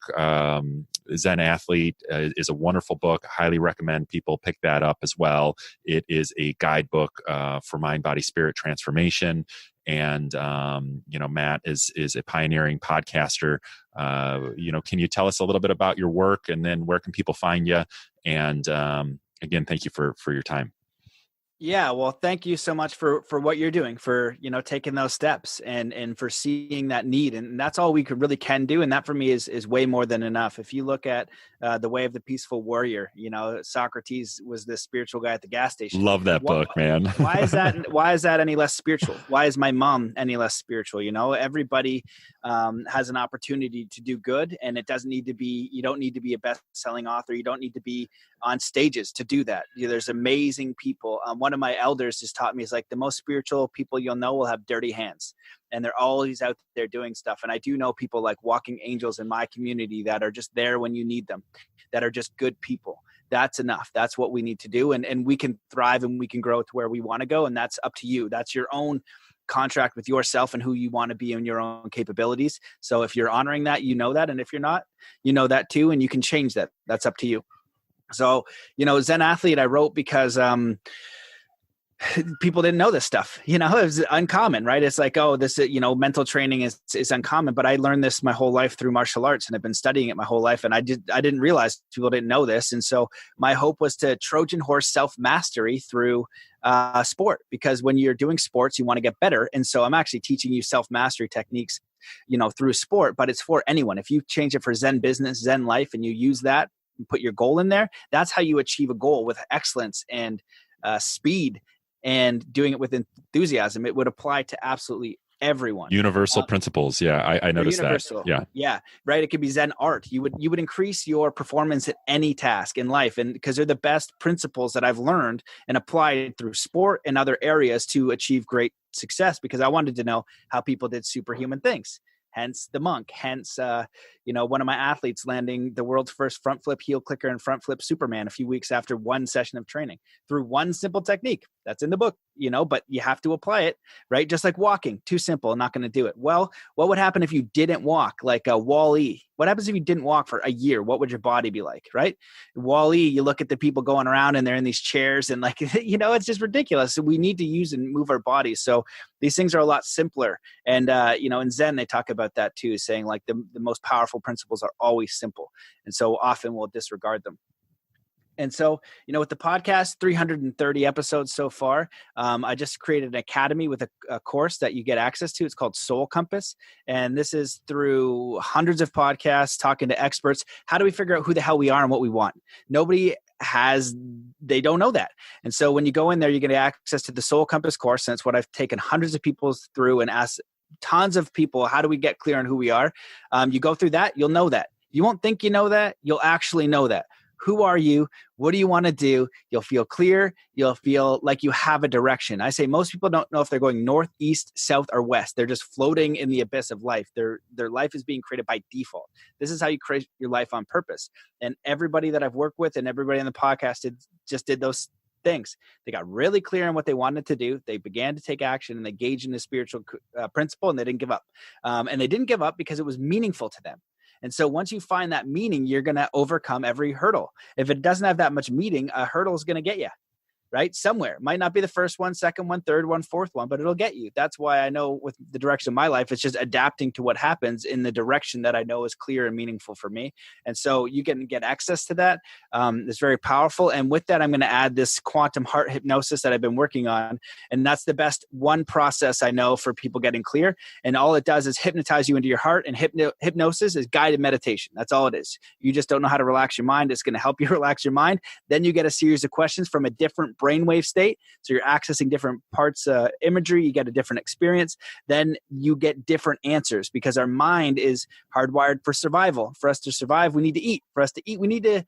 Zen Athlete is a wonderful book. I highly recommend people pick that up as well. It is a guidebook for mind, body, spirit transformation. And, Matt is a pioneering podcaster. Can you tell us a little bit about your work, and then where can people find you? And again, thank you for your time. Yeah, well, thank you so much for what you're doing, for, taking those steps and for seeing that need. And that's all we really can do. And that for me is way more than enough. If you look at the Way of the Peaceful Warrior, Socrates was the spiritual guy at the gas station. Love that book, man. Why is that any less spiritual? Why is my mom any less spiritual? Everybody has an opportunity to do good, and it doesn't need to be, you don't need to be a best-selling author. You don't need to be on stages to do that. There's amazing people. One of my elders has taught me, is like, the most spiritual people you'll know will have dirty hands, and they're always out there doing stuff. And I do know people like walking angels in my community that are just there when you need them, that are just good people. That's enough. That's what we need to do. And we can thrive and we can grow to where we want to go. And that's up to you. That's your own contract with yourself and who you want to be and your own capabilities. So if you're honoring that, that. And if you're not, that too. And you can change that. That's up to you. So, Zen Athlete, I wrote because people didn't know this stuff. It was uncommon, right? It's like, oh, this, mental training is uncommon. But I learned this my whole life through martial arts, and I've been studying it my whole life. And I didn't realize people didn't know this. And so my hope was to Trojan horse self-mastery through sport, because when you're doing sports, you want to get better. And so I'm actually teaching you self-mastery techniques, through sport, but it's for anyone. If you change it for Zen business, Zen life, and you use that and put your goal in there, that's how you achieve a goal with excellence and speed, and doing it with enthusiasm. It would apply to absolutely everyone. Universal principles. Yeah, I noticed universal. that. Yeah, right. It could be Zen art. You would increase your performance at any task in life, and because they're the best principles that I've learned and applied through sport and other areas to achieve great success. Because I wanted to know how people did superhuman things. Hence the monk. Hence, one of my athletes landing the world's first front flip heel clicker and front flip Superman a few weeks after one session of training through one simple technique. That's in the book, but you have to apply it, right? Just like walking, too simple, not going to do it. Well, what would happen if you didn't walk, like a Wall-E? What happens if you didn't walk for a year? What would your body be like, right? Wall-E, you look at the people going around and they're in these chairs and it's just ridiculous. So we need to use and move our bodies. So these things are a lot simpler. And, in Zen, they talk about that too, saying like the most powerful principles are always simple. And so often we'll disregard them. And so, with the podcast, 330 episodes so far, I just created an academy with a course that you get access to. It's called Soul Compass. And this is through hundreds of podcasts, talking to experts. How do we figure out who the hell we are and what we want? They don't know that. And so when you go in there, you get access to the Soul Compass course. And it's what I've taken hundreds of people through and asked tons of people, how do we get clear on who we are? You go through that, you'll know that. You won't think you know that. You'll actually know that. Who are you? What do you want to do? You'll feel clear. You'll feel like you have a direction. I say most people don't know if they're going north, east, south, or west. They're just floating in the abyss of life. Their life is being created by default. This is how you create your life on purpose. And everybody that I've worked with and everybody on the podcast did those things. They got really clear on what they wanted to do. They began to take action and engage in the spiritual principle, and they didn't give up. And they didn't give up because it was meaningful to them. And so once you find that meaning, you're going to overcome every hurdle. If it doesn't have that much meaning, a hurdle is going to get you, right? Somewhere. Might not be the first one, second one, third one, fourth one, but it'll get you. That's why I know with the direction of my life, it's just adapting to what happens in the direction that I know is clear and meaningful for me. And so you can get access to that. It's very powerful. And with that, I'm going to add this quantum heart hypnosis that I've been working on. And that's the best one process I know for people getting clear. And all it does is hypnotize you into your heart. And hypnosis is guided meditation. That's all it is. You just don't know how to relax your mind. It's going to help you relax your mind. Then you get a series of questions from a different brainwave state. So you're accessing different parts, imagery, you get a different experience. Then you get different answers because our mind is hardwired for survival. For us to survive, we need to eat. For us to eat, we need to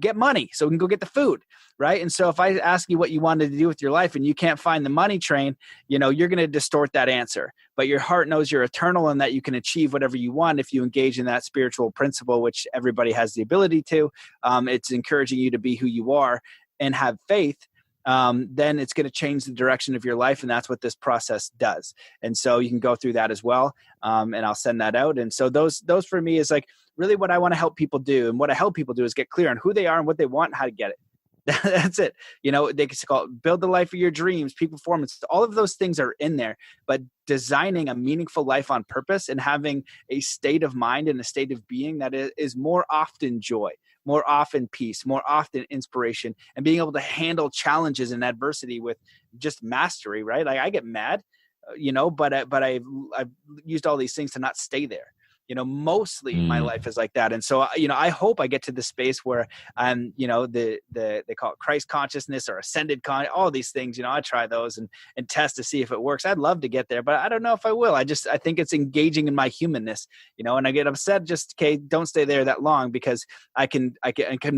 get money so we can go get the food, right? And so if I ask you what you wanted to do with your life and you can't find the money train, you're going to distort that answer. But your heart knows you're eternal and that you can achieve whatever you want if you engage in that spiritual principle, which everybody has the ability to. It's encouraging you to be who you are and have faith. Then it's going to change the direction of your life. And that's what this process does. And so you can go through that as well. And I'll send that out. And so those for me is like really what I want to help people do. And what I help people do is get clear on who they are and what they want and how to get it. That's it. They can call it build the life of your dreams, peak performance. All of those things are in there, but designing a meaningful life on purpose and having a state of mind and a state of being that is more often joy, more often peace, more often inspiration, and being able to handle challenges and adversity with just mastery, right? Like I get mad, but I've used all these things to not stay there. Mostly my life is like that. And so, I hope I get to the space where I'm, they call it Christ consciousness or ascended all these things, I try those and test to see if it works. I'd love to get there, but I don't know if I will. I think it's engaging in my humanness, and I get upset don't stay there that long because I can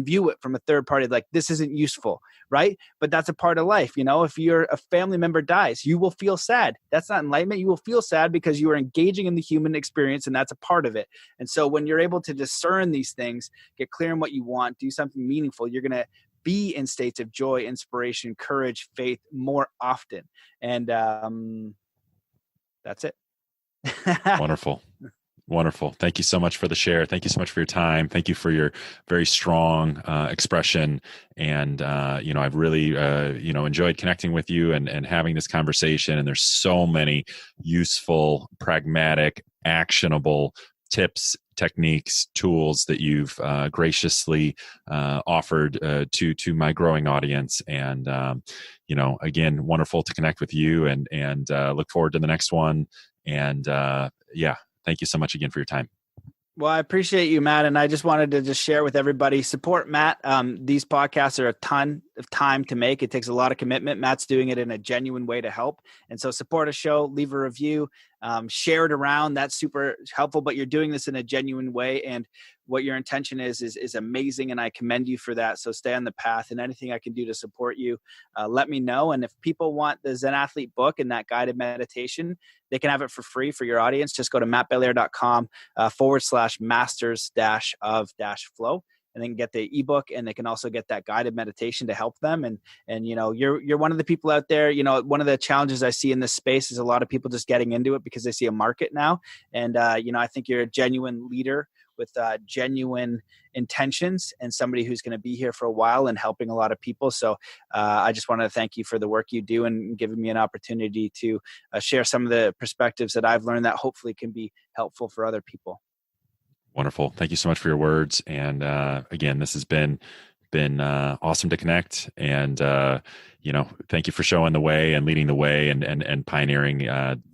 view it from a third party. Like this isn't useful. Right. But that's a part of life. If a family member dies, you will feel sad. That's not enlightenment. You will feel sad because you are engaging in the human experience and that's a part of it. And so when you're able to discern these things, get clear on what you want, do something meaningful, you're going to be in states of joy, inspiration, courage, faith more often. And that's it. Wonderful. Wonderful. Thank you so much for the share. Thank you so much for your time. Thank you for your very strong expression. And, I've really, enjoyed connecting with you and having this conversation. And there's so many useful, pragmatic, actionable tips, techniques, tools that you've graciously offered to my growing audience. And, again, wonderful to connect with you and look forward to the next one. And thank you so much again for your time. Well, I appreciate you, Matt. And I just wanted to share with everybody, support Matt. These podcasts are a ton of time to make. It takes a lot of commitment. Matt's doing it in a genuine way to help. And so support a show, leave a review, share it around. That's super helpful, but you're doing this in a genuine way. And what your intention is amazing. And I commend you for that. So stay on the path, and anything I can do to support you, let me know. And if people want the Zen Athlete book and that guided meditation, they can have it for free for your audience. Just go to mattbelair.com /masters-of-flow. And they can get the ebook, and they can also get that guided meditation to help them. And you're one of the people out there. One of the challenges I see in this space is a lot of people just getting into it because they see a market now. And I think you're a genuine leader with genuine intentions and somebody who's going to be here for a while and helping a lot of people. So I just want to thank you for the work you do and giving me an opportunity to share some of the perspectives that I've learned that hopefully can be helpful for other people. Wonderful. Thank you so much for your words. And again, this has been been awesome to connect. And, thank you for showing the way and leading the way and pioneering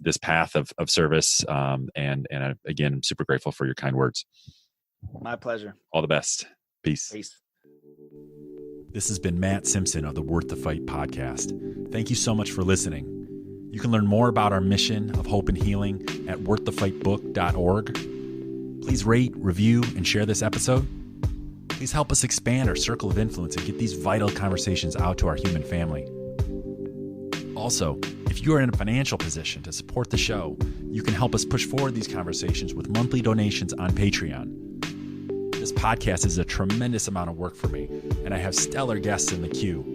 this path of service. And again, I'm super grateful for your kind words. My pleasure. All the best. Peace. Peace. This has been Matt Simpson of the Worth the Fight podcast. Thank you so much for listening. You can learn more about our mission of hope and healing at worththefightbook.org. Please rate, review, and share this episode. Please help us expand our circle of influence and get these vital conversations out to our human family. Also, if you are in a financial position to support the show, you can help us push forward these conversations with monthly donations on Patreon. This podcast is a tremendous amount of work for me, and I have stellar guests in the queue.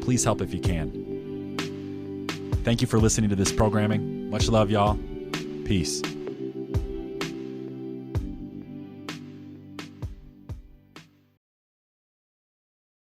Please help if you can. Thank you for listening to this programming. Much love, y'all. Peace.